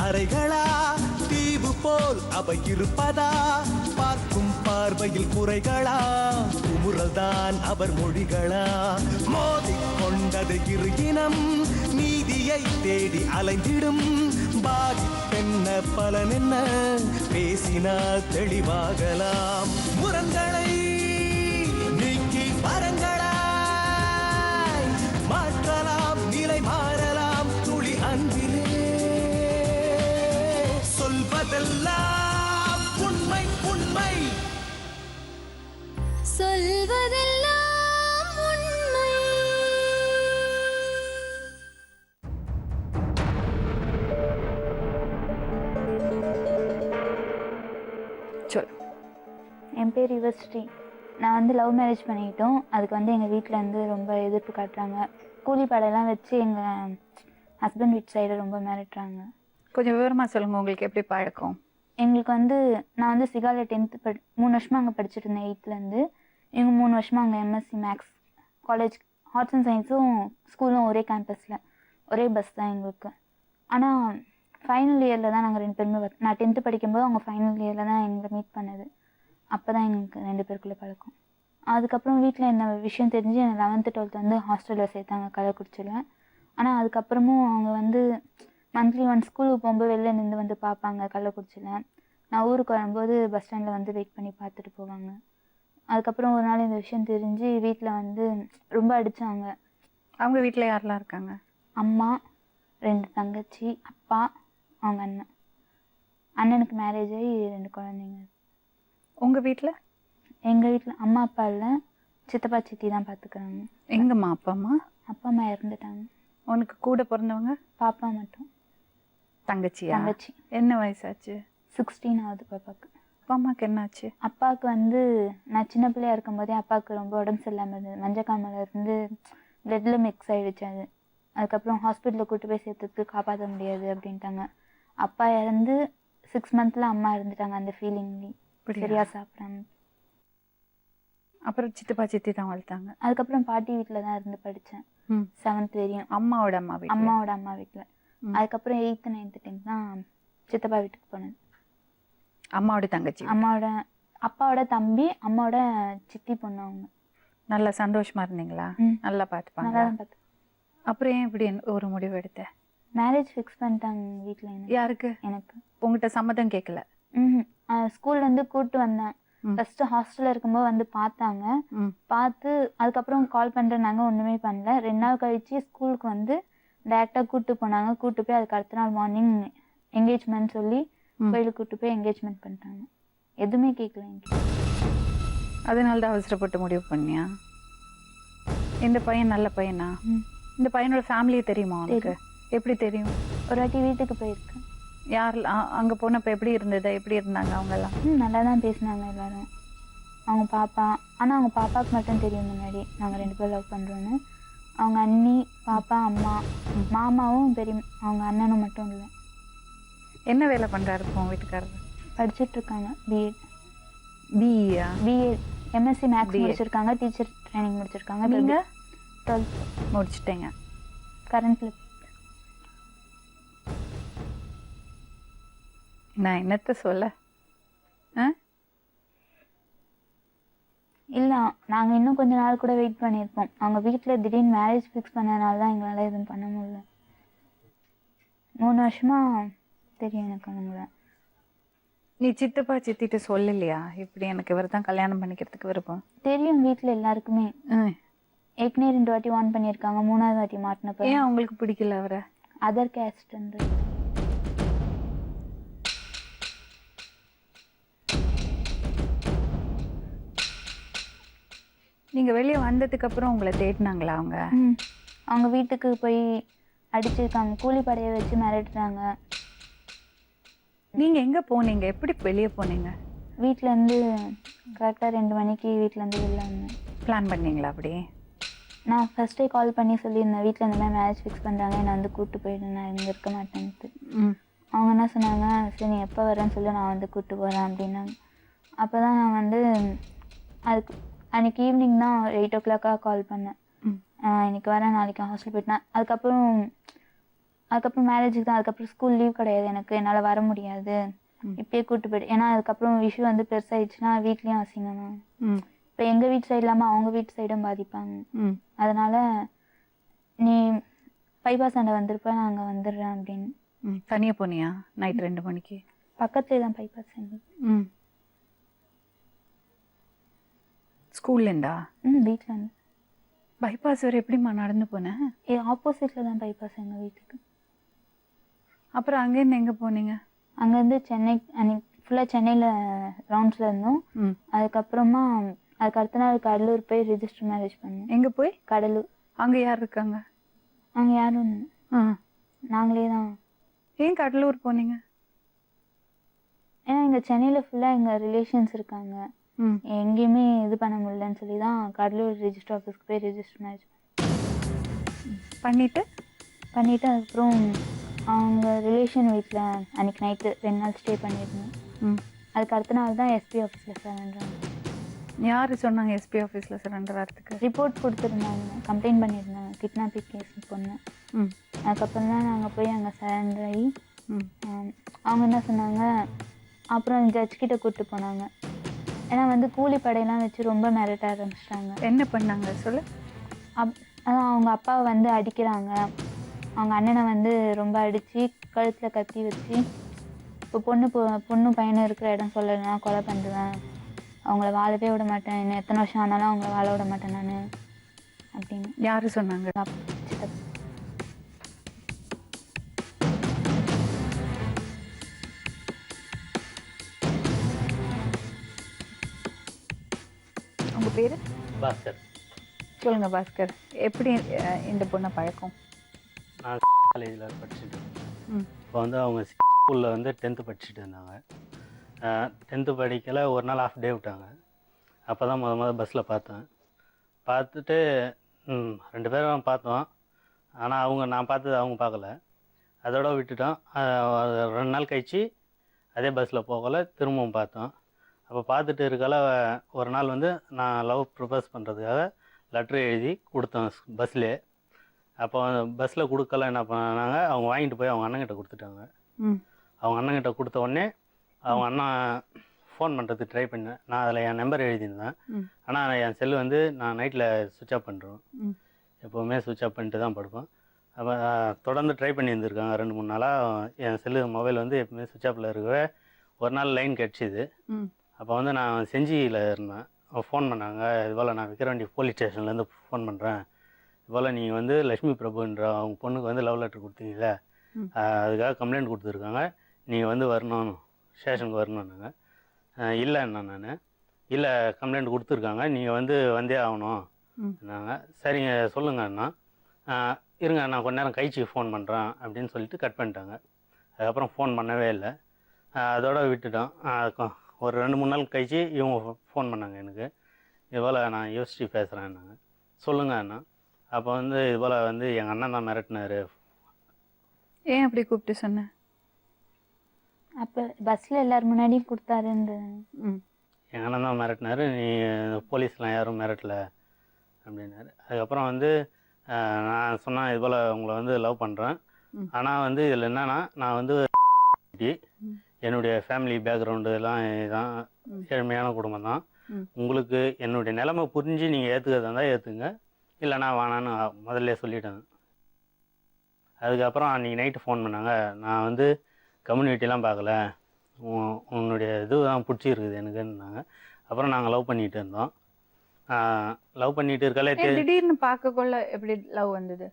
அறைகளா தீவு போல் அவை இருப்பதா பார்க்கும் பார்வையில் குறைகளா குமுறல்தான் அவர் மொழிகளா மோதிக்கொண்டது இரு இனம் நீதியை தேடி அலைந்திடும் பாதிப்பென்ன பலன் என்ன பேசினால் தெளிவாகலாம் முரண்களை நீக்கி வரங்களாய் மாற்றலாம் நிலை மாறலாம் துளி அன்பிலே சொல்வதெல்லாம் உண்மை உண்மை சொல்வதெல்லாம் உண்மை. சொல். என் பேர் யுவஸ்ரீ. நான் வந்து லவ் மேரேஜ் பண்ணிக்கிட்டோம். அதுக்கு வந்து எங்கள் வீட்டில் வந்து ரொம்ப எதிர்ப்பு காட்டுறாங்க. கூலி பாடையெல்லாம் வச்சு எங்கள் ஹஸ்பண்ட் வீட்டு சைடு ரொம்ப மிரட்டுறாங்க. கொஞ்சம் விவரமாக சொல்லுங்கள், உங்களுக்கு எப்படி பழக்கம்? எங்களுக்கு வந்து நான் வந்து சிகாவில் 10th 3 வருஷமாக அங்கே படிச்சுட்டு இருந்தேன். 8th இவங்க 3 வருஷமாக அங்கே MSc Max college arts and சயின்ஸும் ஸ்கூலும் ஒரே கேம்பஸில் ஒரே பஸ் தான் எங்களுக்கு. ஆனால் ஃபைனல் இயரில் தான் நாங்கள் 2 பேருமே நான் 10th படிக்கும்போது அவங்க ஃபைனல் இயரில் தான் எங்களை மீட் பண்ணது. அப்போ தான் எங்களுக்கு 2 பேருக்குள்ளே பழக்கம். அதுக்கப்புறம் வீட்டில் என்ன விஷயம் தெரிஞ்சு என்னை 11th 12th வந்து ஹாஸ்டலில் சேர்த்தாங்க கள்ளக்குறிச்சியில். ஆனால் அதுக்கப்புறமும் அவங்க வந்து மந்த்லி ஒன் ஸ்கூலுக்கு போகும்போது வெளில நின்று வந்து பார்ப்பாங்க கள்ளக்குறிச்சியில். நான் ஊருக்கு வரும்போது பஸ் ஸ்டாண்டில் வந்து வெயிட் பண்ணி பார்த்துட்டு போவாங்க. அதுக்கப்புறம் ஒரு நாள் இந்த விஷயம் தெரிஞ்சு வீட்டில் வந்து ரொம்ப அடித்தாங்க. அவங்க வீட்டில் யாரெல்லாம் இருக்காங்க? அம்மா, 2 தங்கச்சி, அப்பா, அவங்க அண்ணன். அண்ணனுக்கு மேரேஜ் ஆகி 2 குழந்தைங்க. உங்கள் வீட்டில்? எங்கள் வீட்டில் அம்மா அப்பா இல்லை, சித்தப்பா சித்தி தான் பார்த்துக்கிறாங்க. எங்கம்மா அப்பா அம்மா? அப்பா அம்மா இறந்துட்டாங்க. உனக்கு கூட பிறந்தவங்க? பாப்பா மட்டும். தங்கச்சியா? தங்கச்சி. என்ன வயசாச்சு? 16 ஆகுது பாப்பாவுக்கு. அப்பா அம்மாவுக்கு என்னாச்சு? அப்பாவுக்கு வந்து நான் சின்ன பிள்ளையா இருக்கும்போதே அப்பாவுக்கு ரொம்ப உடம்பு சரியில்லாமல் இருந்தது. மஞ்சக்காமல இருந்து பிளட்டில் மிக்ஸ் ஆகிடுச்சு. அதுக்கப்புறம் ஹாஸ்பிட்டலில் கூட்டு போய் சேர்த்துக்கு காப்பாற்ற முடியாது அப்படின்ட்டாங்க. அப்பா இறந்து 6 months அம்மா இருந்துட்டாங்க. அந்த ஃபீலிங்லி சரியா சாப்பிடாம. அப்புறம் சித்தப்பா சித்தி தான் வளர்த்தாங்க. அதுக்கப்புறம் பாட்டி வீட்டில் தான் இருந்து படித்தேன் 7th வரையும். அம்மாவோட அம்மா வீட்டில். அதுக்கப்புறம் 8th 9th 10th தான் சித்தப்பா வீட்டுக்கு போனது. அம்மாவோட தங்கச்சி? அப்பாவோட தம்பி, அம்மாவோட சித்தி பொண்ணு. அவங்க நல்லா சந்தோஷமா இருந்தீங்களா? நல்லா பார்த்துப்பாங்க. நல்லா தான் பார்த்து. அப்புறம் ஏன் இப்படி ஒரு முடிவு எடுத்த? மேரேஜ் ஃபிக்ஸ் பண்ணிட்டாங்க வீட்டில். யாருக்கு? எனக்கு. உங்ககிட்ட சம்மதம் கேட்கல? ஸ்கூல்லேருந்து கூப்பிட்டு வந்தேன். ஃபர்ஸ்ட் ஹாஸ்டலில் இருக்கும்போது வந்து பார்த்தாங்க. பார்த்து அதுக்கப்புறம் கால் பண்ணுறேன்னாங்க, ஒன்றுமே பண்ணல. 2 நாள் கழிச்சு ஸ்கூலுக்கு வந்து டேரெக்டாக கூப்பிட்டு போனாங்க. கூப்பிட்டு போய் அதுக்கு அடுத்த நாள் மார்னிங் என்கேஜ்மெண்ட் சொல்லி கோயிலுக்கு கூப்பிட்டு போய் என்கேஜ்மெண்ட் பண்ணிட்டாங்க. எதுவுமே கேட்கல என்கிட்ட. அதனால தான் அவசரப்பட்டு முடிவு பண்ணியா? இந்த பையன் நல்ல பையனா? இந்த பையனோட ஃபேமிலியே தெரியுமா உனக்கு? எப்படி தெரியும்? ஒரு வாட்டி வீட்டுக்கு போயிருக்கேன். யார் அங்கே போனப்போ எப்படி இருந்தது? எப்படி இருந்தாங்க அவங்கெல்லாம்? நல்லா தான் பேசினாங்க எல்லாரும். அவங்க பாப்பா, ஆனால் அவங்க பாப்பாவுக்கு மட்டும் தெரியும் முன்னாடி நாங்கள் 2 பேரும் லவ் பண்ணுறோன்னு. அவங்க அண்ணி, பாப்பா, அம்மா, மாமாவும் பெரிய அவங்க அண்ணனும் மட்டும் இல்லை. என்ன வேலை பண்ணுறாரு உன் வீட்டுக்காரர்? படிச்சுட்ருக்காங்க. பிஎட். பிஇயா? பிஎட் எம்எஸ்சி மேக்ஸ் முடிச்சிருக்காங்க. டீச்சர் ட்ரைனிங் முடிச்சிருக்காங்க. நீங்கள் 12th முடிச்சிட்டேங்க. கரண்ட்டில். நான் என்னத்த சொல்ல? இல்லை, நாங்கள் இன்னும் கொஞ்ச நாள் கூட வெயிட் பண்ணியிருப்போம். அவங்க வீட்டில் திடீர்னு மேரேஜ் ஃபிக்ஸ் பண்ணனால தான் எங்களால் எதுவும் பண்ண முடியல. 3 வருஷமாக தெரியும் எனக்கு அவங்கள. நீ சித்தப்பா சித்திட்டு சொல்லலையா இப்படி எனக்கு இவர் தான் கல்யாணம் பண்ணிக்கிறதுக்கு விருப்பம்? தெரியும் வீட்டில் எல்லாருக்குமே. ஏற்கனவே 2 வாட்டி வார்ன் பண்ணியிருக்காங்க. 3ஆவது வாட்டி மாட்டினப்ப. ஏன் அவங்களுக்கு பிடிக்கல அவரை? Other caste. நீங்கள் வெளியே வந்ததுக்கு அப்புறம் உங்களை தேடினாங்களா அவங்க? அவங்க வீட்டுக்கு போய் அடிச்சிருக்காங்க. கூலி படையை வச்சு மிரட்டுறாங்க. நீங்கள் எங்கே போனீங்க? எப்படி வெளியே போனீங்க? வீட்டிலேருந்து கரெக்டாக 2 மணிக்கு வீட்டிலேருந்து வெளில வந்தேன். பிளான் பண்ணீங்களா அப்படி? நான் ஃபஸ்ட்டே கால் பண்ணி சொல்லியிருந்தேன், வீட்டில் இந்த மாதிரி மேரேஜ் ஃபிக்ஸ் பண்ணுறாங்க, என்னை வந்து கூப்பிட்டு போயிட்டு நான் இங்கே இருக்க மாட்டேன்ட்டு. அவங்க என்ன சொன்னாங்க, சரி நீ எப்போ வரேன்னு சொல்லி நான் வந்து கூப்பிட்டு போகிறேன் அப்படின்னாங்க. அப்போ தான் நான் வந்து அதுக்கு அன்றைக்கி ஈவினிங் தான் 8 o'clock கால் பண்ணேன். இன்னைக்கு வரேன், நாளைக்கு ஹாஸ்டல் போயிட்டேன். அதுக்கப்புறம் அதுக்கப்புறம் மேரேஜுக்கு தான். அதுக்கப்புறம் ஸ்கூல் லீவ் கிடையாது எனக்கு, என்னால் வர முடியாது, இப்பயே கூப்பிட்டு போய்ட்டு. ஏன்னா அதுக்கப்புறம் விஷு வந்து பெருசாகிடுச்சுன்னா வீட்லேயும் அசிங்கமா. இப்போ எங்கள் வீட்டு சைடு இல்லாமல் அவங்க வீட்டு சைடும் பாதிப்பாங்க. அதனால் நீ பைபாஸ் அண்டை வந்திருப்ப, நான் அங்கே வந்துடுறேன் அப்படின்னு. தனியாக போனியா நைட் 2 மணிக்கு? பக்கத்துலேயே தான் பைபாஸ் அண்டை. ஸ்கூல்லேண்டா? வீட்டில் வந்து. பைபாஸ் வரை எப்படிம்மா நடந்து போனேன்? ஆப்போசிட்டில் தான் பைபாஸ் எங்கள் வீட்டுக்கு. அப்புறம் அங்கேருந்து எங்கே போனீங்க? அங்கேருந்து சென்னை, அன்னைக்கு ஃபுல்லாக சென்னையில் ரவுண்ட்ஸில் இருந்தோம். அதுக்கப்புறமா அதுக்கு அடுத்த நாள் கடலூர் போய் ரிஜிஸ்டர் மேரேஜ் பண்ணோம். எங்கே போய்? கடலூர். அங்கே யார் இருக்காங்க? அங்கே யாரும் நாங்களே தான். ஏன் கடலூர் போனீங்க? ஏன்னா இங்கே சென்னையில் ஃபுல்லாக எங்கள் ரிலேஷன்ஸ் இருக்காங்க, எங்கேயுமே இது பண்ண முடியலன்னு சொல்லி தான் கடலூர் ரிஜிஸ்டர் ஆஃபீஸ்க்கு போய் ரிஜிஸ்டர் மேரேஜ் பண்ணிவிட்டு அதுக்கப்புறம் அவங்க ரிலேஷன் வீட்டில் அன்றைக்கி நைட்டு 2 நாள் ஸ்டே பண்ணியிருந்தோம். அதுக்கு அடுத்த நாள் தான் எஸ்பி ஆஃபீஸில் சரண்டர். யார் சொன்னாங்க எஸ்பி ஆஃபீஸில் சரண்டர் ஆகிறதுக்கு? ரிப்போர்ட் கொடுத்துருந்தாங்க, கம்ப்ளைண்ட் பண்ணியிருந்தாங்க, கிட்னாப்பிங் கேஸ் பொண்ணு. அதுக்கப்புறம் தான் நாங்கள் போய் அங்கே சரண்டர் ஆகி அவங்க என்ன சொன்னாங்க, அப்புறம் ஜட்ஜ் கிட்ட கூப்பிட்டு போனாங்க. ஏன்னா வந்து கூலி படையெல்லாம் வச்சு ரொம்ப மிரட்ட ஆரம்பிச்சிட்டாங்க. என்ன பண்ணாங்க சொல்லு? அதான் அவங்க அப்பாவை வந்து அடிக்கிறாங்க, அவங்க அண்ணனை வந்து ரொம்ப அடித்து கழுத்தில் கத்தி வச்சு, இப்போ பொண்ணு பையனும் இருக்கிற இடம் சொல்லலைன்னா கொலை பண்ணுவேன், அவங்கள வாழவே விட மாட்டேன், இன்னும் எத்தனை வருஷம் ஆனாலும் அவங்கள வாழ விட மாட்டேன் நான் அப்படின்னு. யார் சொன்னாங்க? சித்தப்பா. உங்கள் பேர்? பாஸ்கர். சொல்லுங்கள் பாஸ்கர், எப்படி இந்த பொண்ணை பழக்கம்? நான் காலேஜில் படிச்சுட்டு இப்போ வந்து அவங்க ஸ்கூலில் வந்து 10th படிச்சுட்டு இருந்தாங்க. 10th படிக்கல, ஒரு நாள் ஆஃப் டே விட்டாங்க. அப்போ தான் முதல் பஸ்ஸில் பார்த்தேன். பார்த்துட்டு 2 பேரும் பார்த்தோம். ஆனால் நான் பார்த்தது அவங்க பார்க்கல, அதோட விட்டுட்டோம். 2 நாள் கழிச்சு அதே பஸ்ஸில் போகலை, திரும்பவும் பார்த்தோம். அப்போ பார்த்துட்டு இருக்கல ஒரு நாள் வந்து நான் லவ் ப்ரப்போஸ் பண்ணுறதுக்காக லெட்ரு எழுதி கொடுத்தேன் பஸ்ஸிலே. அப்போ பஸ்ஸில் கொடுக்கல, என்ன பண்ணாங்க, அவங்க வாங்கிட்டு போய் அவங்க அண்ணங்கிட்ட கொடுத்துட்டாங்க. அவங்க அண்ணங்கிட்ட கொடுத்த உடனே அவங்க அண்ணன் ஃபோன் பண்ணுறதுக்கு ட்ரை பண்ணேன். நான் அதில் என் நம்பர் எழுதியிருந்தேன். ஆனால் என் செல்லு வந்து நான் நைட்டில் சுவிட்ச் ஆஃப் பண்ணுறோம், எப்போவுமே சுவிட்ச் ஆஃப் பண்ணிட்டு தான் படுப்பேன். அப்போ தொடர்ந்து ட்ரை பண்ணி இருந்திருக்காங்க 2-3 நாளாக. என் செல்லு மொபைல் வந்து எப்பவுமே சுவிட்ச் ஆஃபில் இருக்கவே ஒரு நாள் லைன் கிடச்சிது. அப்போ வந்து நான் செஞ்சியில் இருந்தேன். ஃபோன் பண்ணாங்க, இதுபோல் நான் விக்கிரவாண்டி போலீஸ் ஸ்டேஷன்லேருந்து ஃபோன் பண்ணுறேன், இதுபோல் நீங்கள் வந்து லக்ஷ்மி பிரபுன்ற அவங்க பொண்ணுக்கு வந்து லவ் லெட்டர் கொடுத்தீங்களே, அதுக்காக கம்ப்ளைண்ட் கொடுத்துருக்காங்க, நீங்கள் வந்து வரணும், ஸ்டேஷனுக்கு வரணுன்னாங்க. இல்லைண்ணா நான் இல்லை, கம்ப்ளைண்ட் கொடுத்துருக்காங்க, நீங்கள் வந்து வந்தே ஆகணும் நாங்க. சரிங்க சொல்லுங்க அண்ணா, இருங்க நான் கொஞ்ச நேரம் கழிச்சு ஃபோன் பண்ணுறேன் அப்படின்னு சொல்லிட்டு கட் பண்ணிட்டாங்க. அதுக்கப்புறம் ஃபோன் பண்ணவே இல்லை, அதோட விட்டுட்டோம். ஒரு 2-3 நாள் கழிச்சு இவங்க ஃபோன் பண்ணாங்க எனக்கு, இதுபோல் நான் யோசிச்சு பேசுகிறேன்னாங்க. சொல்லுங்க அண்ணா. அப்போ வந்து இதுபோல் வந்து எங்கள் அண்ணன் தான் மிரட்டினார். ஏன் அப்படி கூப்பிட்டு சொன்னேன்? அப்போ பஸ்ஸில் எல்லோரும் முன்னாடியும் கொடுத்தாருன்ற. எங்கள் அண்ணன் தான் மிரட்டினார், நீ போலீஸ்லாம் யாரும் மிரட்டலை அப்படின்னாரு. அதுக்கப்புறம் வந்து நான் சொன்னேன், இதுபோல் உங்களை வந்து லவ் பண்ணுறேன், ஆனால் வந்து இதில் என்னென்னா நான் வந்து என்னுடைய ஃபேமிலி பேக்ரவுண்டு எல்லாம் இதுதான், ஏழ்மையான குடும்பம் தான், உங்களுக்கு என்னுடைய நிலைமை புரிஞ்சு நீங்கள் ஏற்றுக்கிறதா இருந்தால் ஏற்றுங்க, இல்லைனா வேணான்னு முதல்ல சொல்லிட்டேன். அதுக்கப்புறம் அன்றைக்கி நைட்டு ஃபோன் பண்ணாங்க, நான் வந்து கம்யூனிட்டிலாம் பார்க்கல, உன்னுடைய இது தான் பிடிச்சிருக்குது எனக்குன்னாங்க. அப்புறம் நாங்கள் லவ் பண்ணிகிட்டு இருந்தோம். லவ் பண்ணிட்டு இருக்காலே திடீர்னு பார்க்கக்குள்ள எப்படி லவ் வந்தது?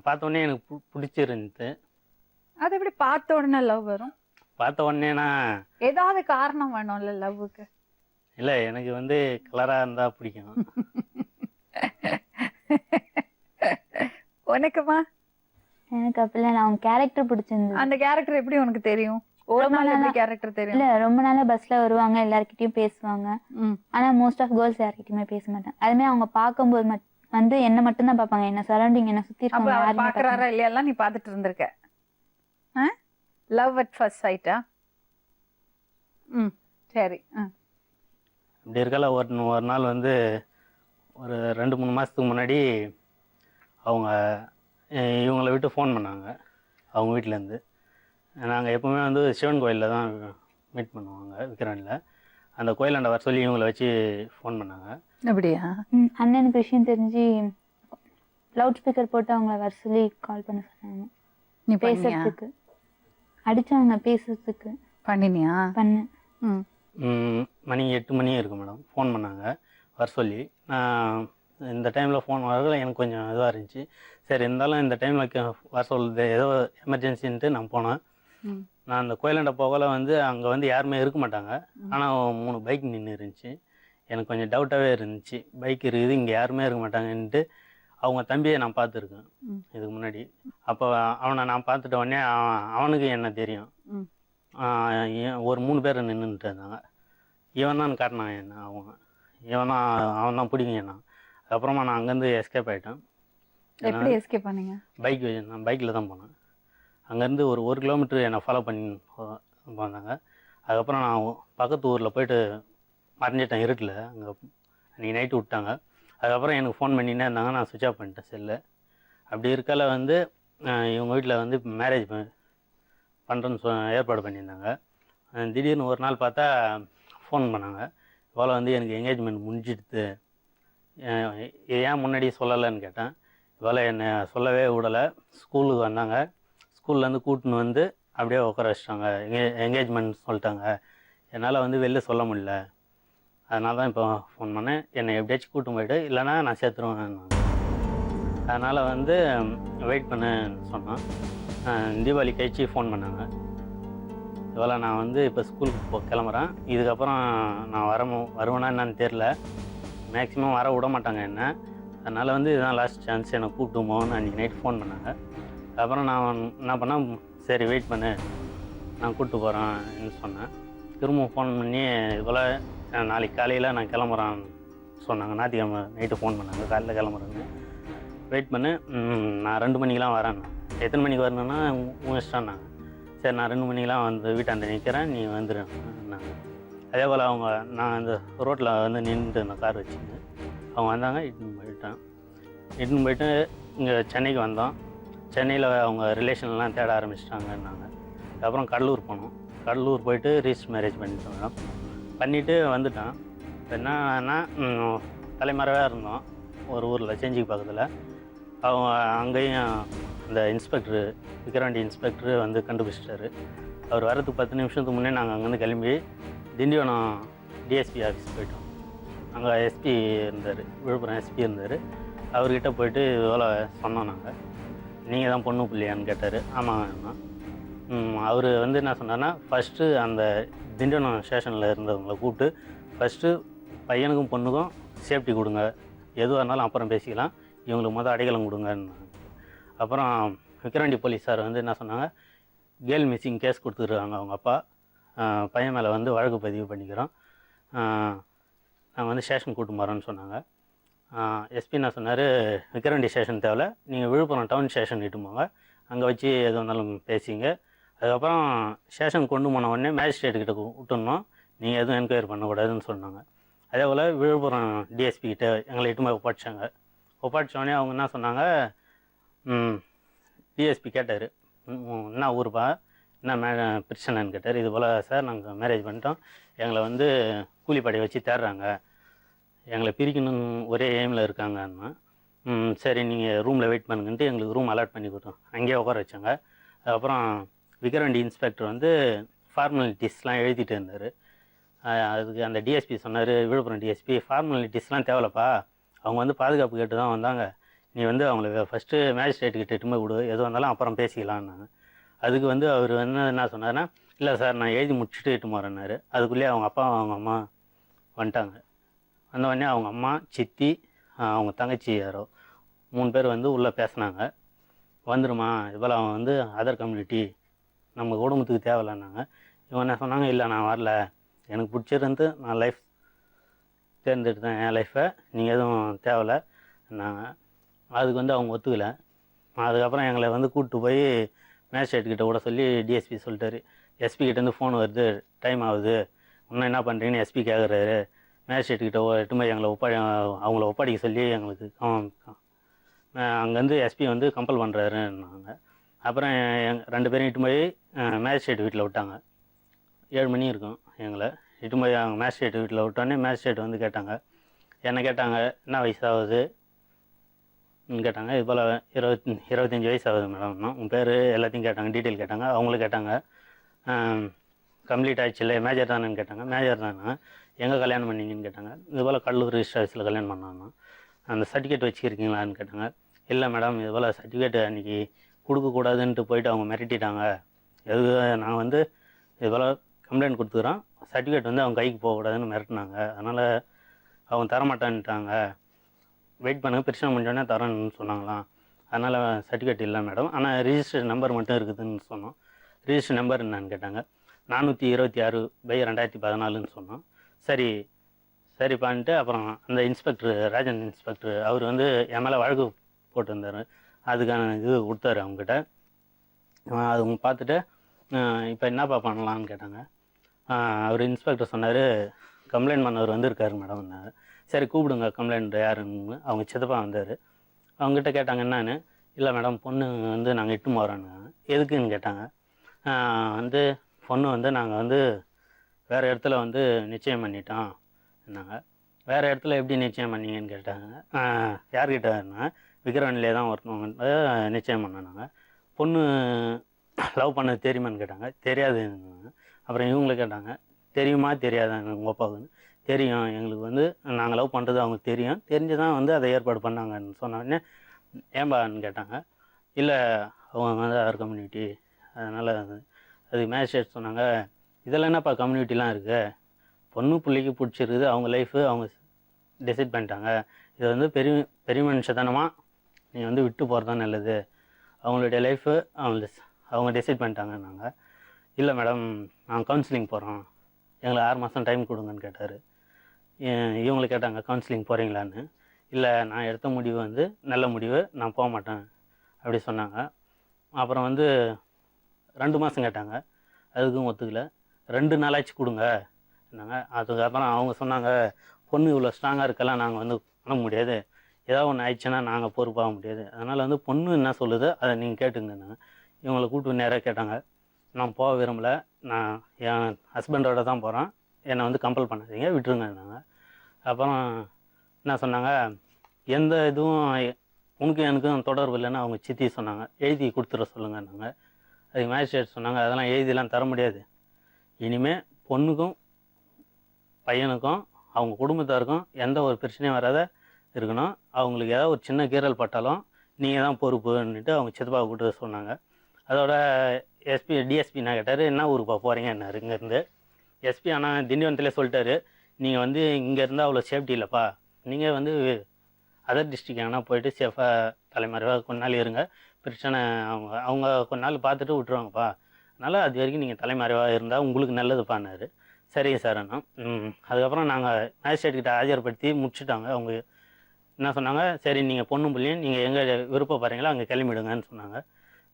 பார்த்தோன்னே எனக்கு பிடிச்சிருந்துச்சு. அது எப்படி பார்த்த உடனே லவ் வரும்? பார்த்த உடனேனா ஏதாவது காரணம் வேணும்ல லவ்வுக்கு? இல்லை, எனக்கு வந்து கலராக இருந்தால் பிடிக்கும். உனக்குமா? எனக்கு அப்படிலாம் அவங்க கேரக்டர் பிடிச்சிருந்தது. அந்த கேரக்டர் எப்படி உனக்கு தெரியும்? ஒரு நாள் எப்படி கேரக்டர் தெரியும்? இல்லை, ரொம்ப நாளாக பஸ்ஸில் வருவாங்க, எல்லாருக்கிட்டையும் பேசுவாங்க. ஆனால் மோஸ்ட் ஆஃப் கேர்ள்ஸ் யார்கிட்டயுமே பேச மாட்டாங்க. அதுமாதிரி அவங்க பார்க்கும்போது வந்து என்ன மட்டும்தான் பார்ப்பாங்க, என்ன சரௌண்டிங், என்ன சுற்றி இருக்காங்க, பார்க்குறாரா இல்லையெல்லாம் நீ பார்த்துட்டு இருந்திருக்க. லவ் அட் ஃபர்ஸ்ட் சைட்டா? சரி. இப்படி இருக்கல ஒரு நாள் வந்து ஒரு 2-3 மாதத்துக்கு முன்னாடி அவங்க இவங்களை விட்டு ஃபோன் பண்ணாங்க. அவங்க வீட்டிலேருந்து. நாங்கள் எப்போவுமே வந்து சிவன் கோயிலில் தான் மீட் பண்ணுவாங்க விக்ரவாண்டியில். அந்த கோயிலாண்ட வர சொல்லி இவங்களை வச்சு ஃபோன் பண்ணாங்க. அப்படியா? அண்ணனுக்கு விஷயம் தெரிஞ்சு லவுட் ஸ்பீக்கர் போட்டு அவங்கள வர சொல்லி கால் பண்ண சொன்னாங்க. நீ பண்ணியா? பேசுறதுக்கு அடிச்சாங்க, பேசுறதுக்கு பண்ணினியா? பண்ணேன். மணி 8 மணி இருக்கும் மேடம். ஃபோன் பண்ணாங்க வர சொல்லி. நான் இந்த டைமில் ஃபோன் வரல, எனக்கு கொஞ்சம் இதுவாக இருந்துச்சு. சரி இருந்தாலும் இந்த டைமில் வர சொல்லுது ஏதோ எமர்ஜென்சின்ட்டு நான் போனேன். நான் அந்த கோயிலாண்ட போகல வந்து அங்கே வந்து யாருமே இருக்க மாட்டாங்க. ஆனால் 3 பைக் நின்று இருந்துச்சு. எனக்கு கொஞ்சம் டவுட்டாகவே இருந்துச்சு, பைக் இருக்குது இங்கே யாருமே இருக்க மாட்டாங்கன்ட்டு. அவங்க தம்பியை நான் பார்த்துருக்கேன் இதுக்கு முன்னாடி. அப்போ அவனை நான் பார்த்துட்ட உடனே அவனுக்கு என்ன தெரியும். ஒரு 3 பேர் நின்றுட்டு இருந்தாங்க. இவன் தான் காட்டினான் என்ன, அவன் தான் பிடிக்கும் என்ன. அதுக்கப்புறமா நான் அங்கேருந்து எஸ்கேப் ஆகிட்டேன். எப்படி எஸ்கேப் பண்ணீங்க? நான் பைக்கில் தான் போனேன். அங்கேருந்து ஒரு 1 கிலோமீட்டர் என்னை ஃபாலோ பண்ணி வந்தாங்க. அதுக்கப்புறம் நான் பக்கத்து ஊரில் போயிட்டு மறைஞ்சிட்டேன் இருட்டில். அங்கே அன்றைக்கி நைட்டு விட்டாங்க. அதுக்கப்புறம் எனக்கு ஃபோன் பண்ணினே இருந்தாங்க. நான் சுவிட்ச் ஆஃப் பண்ணிட்டேன் செல்லு. அப்படி இருக்கல வந்து இவங்க வீட்டில் வந்து மேரேஜ் பண்ணுறேன்னு ஏற்பாடு பண்ணியிருந்தாங்க. திடீர்னு ஒரு நாள் பார்த்தா ஃபோன் பண்ணாங்க. இவ்வளோ வந்து எனக்கு என்கேஜ்மெண்ட் முடிஞ்சிடுது, ஏன் முன்னாடி சொல்லலைன்னு கேட்டேன். இவ்வளோ என்னை சொல்லவே விடலை. ஸ்கூலுக்கு வந்தாங்க. ஸ்கூல்லேருந்து கூட்டின்னு வந்து அப்படியே உட்கார வச்சிட்டாங்க. என்கேஜ்மெண்ட் சொல்லிட்டாங்க. என்னால் வந்து வெளில சொல்ல முடியல. அதனால தான் இப்போ ஃபோன் பண்ணேன். என்னை எப்படியாச்சும் கூட்டும் போய்ட்டு, இல்லைனா நான் சேர்த்துருவேன். அதனால் வந்து வெயிட் பண்ணுன்னு சொன்னேன். தீபாவளி கழிச்சு ஃபோன் பண்ணாங்க. இவ்வளோ நான் வந்து இப்போ ஸ்கூலுக்கு கிளம்புறேன். இதுக்கப்புறம் நான் வருவேனா என்னன்னு தெரில. மேக்ஸிமம் வர விட மாட்டாங்க என்ன. அதனால் வந்து இதுதான் லாஸ்ட் சான்ஸ், என்னை கூப்பிட்டுமோன்னு அன்றைக்கி நைட் ஃபோன் பண்ணாங்க. அப்புறம் நான் என்ன பண்ணேன், சரி வெயிட் பண்ணு நான் கூப்பிட்டு போகிறேன்னு சொன்னேன். திரும்ப ஃபோன் பண்ணி இவ்வளோ நாளைக்கு காலையில் நான் கிளம்புறேன்னு சொன்னாங்க. ஞாயிற்றுக்கிழமை நைட்டு ஃபோன் பண்ணாங்க, காலையில் கிளம்புறேன்னு. வெயிட் பண்ணு, நான் 2 மணிக்கெலாம் வரேன். எத்தனை மணிக்கு வரணுன்னா உங்கள் இஷ்டம்னாங்க. சரி நான் 2 மணிக்கெலாம் வந்து வீட்டாண்ட நிற்கிறேன், நீ வந்துடுன்னாங்க. அதே போல் அவங்க நான் இந்த ரோட்டில் வந்து நின்றுட்டு இருந்தேன் கார் வச்சுன்னு. அவங்க வந்தாங்க, இட்டுன்னு போயிட்டு இங்கே சென்னைக்கு வந்தோம். சென்னையில் அவங்க ரிலேஷன்லாம் தேட ஆரம்பிச்சிட்டாங்கன்னாங்க. அதுக்கப்புறம் கடலூர் போனோம். கடலூர் போயிட்டு ரிஜிஸ்டர் மேரேஜ் பண்ணிவிட்டு வந்துட்டேன். இப்போ என்னன்னா தலைமறைவாக இருந்தோம் ஒரு ஊரில் செஞ்சிக்கு பக்கத்தில். அவங்க அங்கேயும் அந்த இன்ஸ்பெக்டரு விக்ரவாண்டி இன்ஸ்பெக்டரு வந்து கண்டுபிடிச்சிட்டாரு. அவர் வரதுக்கு 10 நிமிஷத்துக்கு முன்னே நாங்கள் அங்கேருந்து கிளம்பி திண்டிவனம் டிஎஸ்பி ஆஃபீஸ் போயிட்டோம். அங்கே எஸ்பி இருந்தார், விழுப்புரம் எஸ்பி இருந்தார். அவர்கிட்ட போயிட்டு இவ்வளோ சொன்னோம். நாங்கள் நீங்கள் தான் பொண்ணு பிள்ளையான்னு கேட்டார். ஆமாம். அவர் வந்து என்ன சொன்னார்னா, ஃபஸ்ட்டு அந்த திண்டிவனம் ஸ்டேஷனில் இருந்தவங்களை கூப்பிட்டு ஃபஸ்ட்டு பையனுக்கும் பொண்ணுக்கும் சேஃப்டி கொடுங்க, எதுவாக இருந்தாலும் அப்புறம் பேசிக்கலாம், இவங்களுக்கு அடைக்கலம் கொடுங்கன்னு. அப்புறம் விக்ரவாண்டி போலீஸார் வந்து என்ன சொன்னாங்க, கேர்ள் மிஸ்ஸிங் கேஸ் கொடுத்துருக்காங்க அவங்க அப்பா, பையன் மேலே வந்து வழக்கு பதிவு பண்ணிக்கிறோம், நாங்கள் வந்து ஸ்டேஷன் கூட்டு போகிறோன்னு சொன்னாங்க. எஸ்பி என்ன சொன்னார், விக்ரவாண்டி ஸ்டேஷன் தேவையில்ல, நீங்கள் விழுப்புரம் டவுன் ஸ்டேஷன் இட்டு போங்க, அங்கே வச்சு எது வந்தாலும் பேசிங்க. அதுக்கப்புறம் ஸ்டேஷன் கொண்டு போன உடனே மேஜிஸ்ட்ரேட்டுக்கிட்ட விட்டுடணும், நீங்கள் எதுவும் என்கொயரி பண்ணக்கூடாதுன்னு சொன்னாங்க. அதே போல் விழுப்புரம் டிஎஸ்பி கிட்ட எங்களை இட்டு போய் ஒப்படைச்சாங்க. ஒப்படைச்சோடனே அவங்க என்ன சொன்னாங்க, டிஎஸ்பி கேட்டார், என்ன ஊருப்பா, என்ன பிரச்சனைன்னு கேட்டார். இது போல் சார் நாங்கள் மேரேஜ் பண்ணிட்டோம், எங்களை வந்து கூலிப்படை வச்சு தேடுறாங்க, எங்களை பிரிக்கணும்னு ஒரே எய்மில் இருக்காங்கன்னா. சரி நீங்கள் ரூமில் வெயிட் பண்ணுங்கன்ட்டு எங்களுக்கு ரூம் அலாட் பண்ணி கொடுத்தோம். அங்கேயே உட்கார வச்சாங்க. அதுக்கப்புறம் விக்ரவாண்டி இன்ஸ்பெக்டர் வந்து ஃபார்மாலிட்டிஸ்லாம் எழுதிட்டு இருந்தார். அதுக்கு அந்த டிஎஸ்பி சொன்னார், விழுப்புரம் டிஎஸ்பி, ஃபார்மாலிட்டிஸ்லாம் தேவையில்லப்பா, அவங்க வந்து பாதுகாப்பு கேட்டு தான் வந்தாங்க, நீ வந்து அவங்கள ஃபஸ்ட்டு மேஜிஸ்ட்ரேட்டுக்கிட்ட இட்டுமே விடு, எதுவும் வந்தாலும் அப்புறம் பேசிக்கலான்னாங்க. அதுக்கு வந்து அவர் வந்து என்ன சொன்னார்னா, இல்லை சார் நான் எழுதி முடிச்சுட்டு இட்டு போகிறேன்னாரு. அதுக்குள்ளேயே அவங்க அப்பா அவங்க அம்மா வந்துட்டாங்க. வந்தவொடனே அவங்க அம்மா, சித்தி, அவங்க தங்கச்சி யாரோ 3 பேர் வந்து உள்ளே பேசினாங்க. வந்துடுமா, இதுபோல் அவன் வந்து அதர் கம்யூனிட்டி, நம்ம குடும்பத்துக்கு தேவையில்லைன்னாங்க. இவங்க என்ன சொன்னாங்க, இல்லை நான் வரல, எனக்கு பிடிச்சிருந்து நான் லைஃப் தேர்ந்தெடுத்தேன், என் லைஃப்பை, நீங்கள் எதுவும் தேவையில்லை நாங்கள். அதுக்கு வந்து அவங்க ஒத்துக்கலை. அதுக்கப்புறம் எங்களை வந்து கூப்பிட்டு போய் மேஜிஸ்ட்ரேட்கிட்ட கூட சொல்லி டிஎஸ்பி சொல்லிட்டாரு, எஸ்பி கிட்டேருந்து ஃபோன் வருது, டைம் ஆகுது, இன்னும் என்ன பண்ணுறீங்கன்னு எஸ்பி கேட்குறாரு. மேஜிஸ்ட்ரேட்கிட்ட எட்டு போய் எங்களை அவங்கள ஒப்படைக்க சொல்லி எங்களுக்கு அங்கேருந்து எஸ்பி வந்து கம்பல் பண்ணுறாருன்னாங்க. அப்புறம் ரெண்டு பேரும் இட்டு போய் மேஜிஸ்ட்ரேட் வீட்டில் விட்டாங்க. 7 மணி இருக்கும். எங்களை இட்டு போய் அவங்க மேஜிஸ்ட்ரேட் வீட்டில் விட்டோன்னே மேஜிஸ்ட்ரேட் வந்து கேட்டாங்க. என்ன கேட்டாங்க, என்ன வயசாகுது கேட்டாங்க. இது போல் 25 வயசு ஆகுது மேடம். உன் பேர் எல்லாத்தையும் கேட்டாங்க, டீட்டெயில் கேட்டாங்க. அவங்களும் கேட்டாங்க, கம்ப்ளீட் ஆகிடுச்சு இல்லை, மேஜர் தானேன்னு கேட்டாங்க. மேஜர் தானே, எங்கே கல்யாணம் பண்ணீங்கன்னு கேட்டாங்க. இது போல் கல்லூரி ரிஜிஸ்டர் ஆஃபீஸில் கல்யாணம் பண்ணாங்க. அந்த சர்டிஃபிகேட் வச்சுருக்கீங்களான்னு கேட்டாங்க. இல்லை மேடம், இது போல் சர்டிஃபிகேட் அன்றைக்கி கொடுக்கக்கூடாதுன்ட்டு போயிட்டு அவங்க மிரட்டிட்டாங்க. எது நான் வந்து இது போல் கம்ப்ளைண்ட் கொடுத்துக்குறோம், சர்டிஃபிகேட் வந்து அவங்க கைக்கு போகக்கூடாதுன்னு மிரட்டினாங்க. அதனால் அவங்க தரமாட்டான்ட்டாங்க. வெயிட் பண்ணுங்கள், பிரச்சனை முடிஞ்சோடனே தரேன்னு சொன்னாங்களாம். அதனால் சர்டிஃபிகேட் இல்லை மேடம், ஆனால் ரிஜிஸ்டர் நம்பர் மட்டும் இருக்குதுன்னு சொன்னோம். ரிஜிஸ்டர் நம்பர் என்னன்னு கேட்டாங்க. 426/2014ன்னு சொன்னோம். சரிப்பான்ட்டு அப்புறம் அந்த இன்ஸ்பெக்டர், ராஜன் இன்ஸ்பெக்டர், அவர் வந்து என் மேலே வழக்கு போட்டிருந்தார். அதுக்கான இது கொடுத்தாரு அவங்ககிட்ட. அது பார்த்துட்டு இப்போ என்னப்பா பண்ணலான்னு கேட்டாங்க. அவர் இன்ஸ்பெக்டர் சொன்னார், கம்ப்ளைண்ட் பண்ணவர் வந்திருக்காரு மேடம்னாரு. சரி கூப்பிடுங்க கம்ப்ளைண்ட் யாருன்னு. அவங்க சித்தப்பா வந்தார். அவங்ககிட்ட கேட்டாங்க என்னன்னு. இல்லை மேடம், பொண்ணு வந்து நாங்கள் இட்டு போகிறோன்னு. எதுக்குன்னு கேட்டாங்க. வந்து பொண்ணு வந்து நாங்கள் வந்து வேறு இடத்துல வந்து நிச்சயம் பண்ணிட்டோம் என்னங்க. வேறு இடத்துல எப்படி நிச்சயம் பண்ணீங்கன்னு கேட்டாங்க. யார்கிட்டன்னா விக்ரவனிலே தான் ஒருத்தவங்க நிச்சயம் பண்ணாங்க. பொண்ணு லவ் பண்ணது தெரியுமான்னு கேட்டாங்க. தெரியாதுன்னு. அப்புறம் இவங்களை கேட்டாங்க, தெரியுமா தெரியாதாங்க உங்கள் அப்பாவுக்குன்னு. தெரியும், எங்களுக்கு வந்து நாங்கள் லவ் பண்ணுறது அவங்க தெரியும், தெரிஞ்சு தான் வந்து அதை ஏற்பாடு பண்ணாங்கன்னு சொன்னோடனே ஏம்பான்னு கேட்டாங்க. இல்லை அவங்க வந்து அதர் கம்யூனிட்டி, அதனால் அது மேஜிஸ்ட்ரேட் சொன்னாங்க, இதெல்லாம் என்னப்பா கம்யூனிட்டிலாம் இருக்குது, பொண்ணு பிள்ளைக்கு பிடிச்சிருக்குது, அவங்க லைஃபு அவங்க டிசைட் பண்ணிட்டாங்க, இது வந்து பெரிய மனுஷத்தனமாக நீ வந்து விட்டு போகிறது தான் நல்லது, அவங்களுடைய லைஃபு அவங்க டிசைட் பண்ணிட்டாங்க. நாங்கள் இல்லை மேடம், நாங்கள் கவுன்சிலிங் போகிறோம், எங்களுக்கு 6 மாதம் டைம் கொடுங்கன்னு கேட்டார். இவங்களை கேட்டாங்க, கவுன்சிலிங் போகிறீங்களான்னு. இல்லை, நான் எடுத்த முடிவு வந்து நல்ல முடிவு, நான் போக மாட்டேன் அப்படி சொன்னாங்க. அப்புறம் வந்து 2 மாதம் கேட்டாங்க, அதுக்கும் ஒத்துக்கலை. 2 நாளாச்சு கொடுங்க என்னங்க. அதுக்கப்புறம் அவங்க சொன்னாங்க, பொண்ணு இவ்வளோ ஸ்ட்ராங்காக இருக்கலாம், நாங்கள் வந்து பண்ண முடியாது, ஏதாவது ஒன்று ஆயிடுச்சுன்னா நாங்கள் பொறுப்பாக முடியாது, அதனால் வந்து பொண்ணு என்ன சொல்லுதோ அதை நீங்கள் கேட்டுங்கன்னாங்க. இவங்களை கூப்பிட்டு நேராக கேட்டாங்க. நான் போக விரும்பலை, நான் என் ஹஸ்பண்டோட தான் போகிறேன், என்னை வந்து கம்பல் பண்ணாதீங்க, விட்டுருங்கன்னாங்க. அப்புறம் என்ன சொன்னாங்க, எந்த இதுவும் உனக்கு எனக்கும் தொடர்பு இல்லைன்னு அவங்க சித்தி சொன்னாங்க, எழுதி கொடுத்துட சொல்லுங்கன்னாங்க. அதுக்கு மேஜிஸ்ட்ரேட் சொன்னாங்க, அதெல்லாம் எழுதிலாம் தர முடியாது, இனிமேல் பொண்ணுக்கும் பையனுக்கும் அவங்க குடும்பத்தாருக்கும் எந்த ஒரு பிரச்சனையும் வராத இருக்கணும், அவங்களுக்கு ஏதாவது ஒரு சின்ன கீறல் பட்டாலும் நீங்கள் தான் பொறுப்புன்னுட்டு அவங்க சித்தப்பாவை கூப்பிட்டு சொன்னாங்க. அதோட டிஎஸ்பி நான் கேட்டார், என்ன ஊருப்பா போகிறீங்கன்னாரு. இங்கேருந்து எஸ்பி ஆனால் திண்டிவனத்திலே சொல்லிட்டாரு, நீங்கள் வந்து இங்கே இருந்தால் அவ்வளோ சேஃப்டி இல்லைப்பா, நீங்கள் வந்து அதர் டிஸ்ட்ரிக்ட் எங்கன்னா போயிட்டு சேஃபாக தலைமறைவாக கொஞ்ச நாள் இருங்க, பிரச்சனை அவங்க கொஞ்ச நாள் பார்த்துட்டு விட்டுருவாங்கப்பா, அதனால் அது வரைக்கும் நீங்கள் தலைமறைவாக இருந்தால் உங்களுக்கு நல்லதுப்பான்னாரு. சரிங்க சார் அண்ணா. அதுக்கப்புறம் நாங்கள் மேஜிஸ்ட்ரேட்கிட்ட ஆஜர்படுத்தி முடிச்சுட்டாங்க. அவங்க என்ன சொன்னாங்க, சரி நீங்கள் பொண்ணும் பிள்ளையும் நீங்கள் எங்கே விருப்பப்படுறீங்களோ அங்கே கிளம்பிடுங்கன்னு சொன்னாங்க.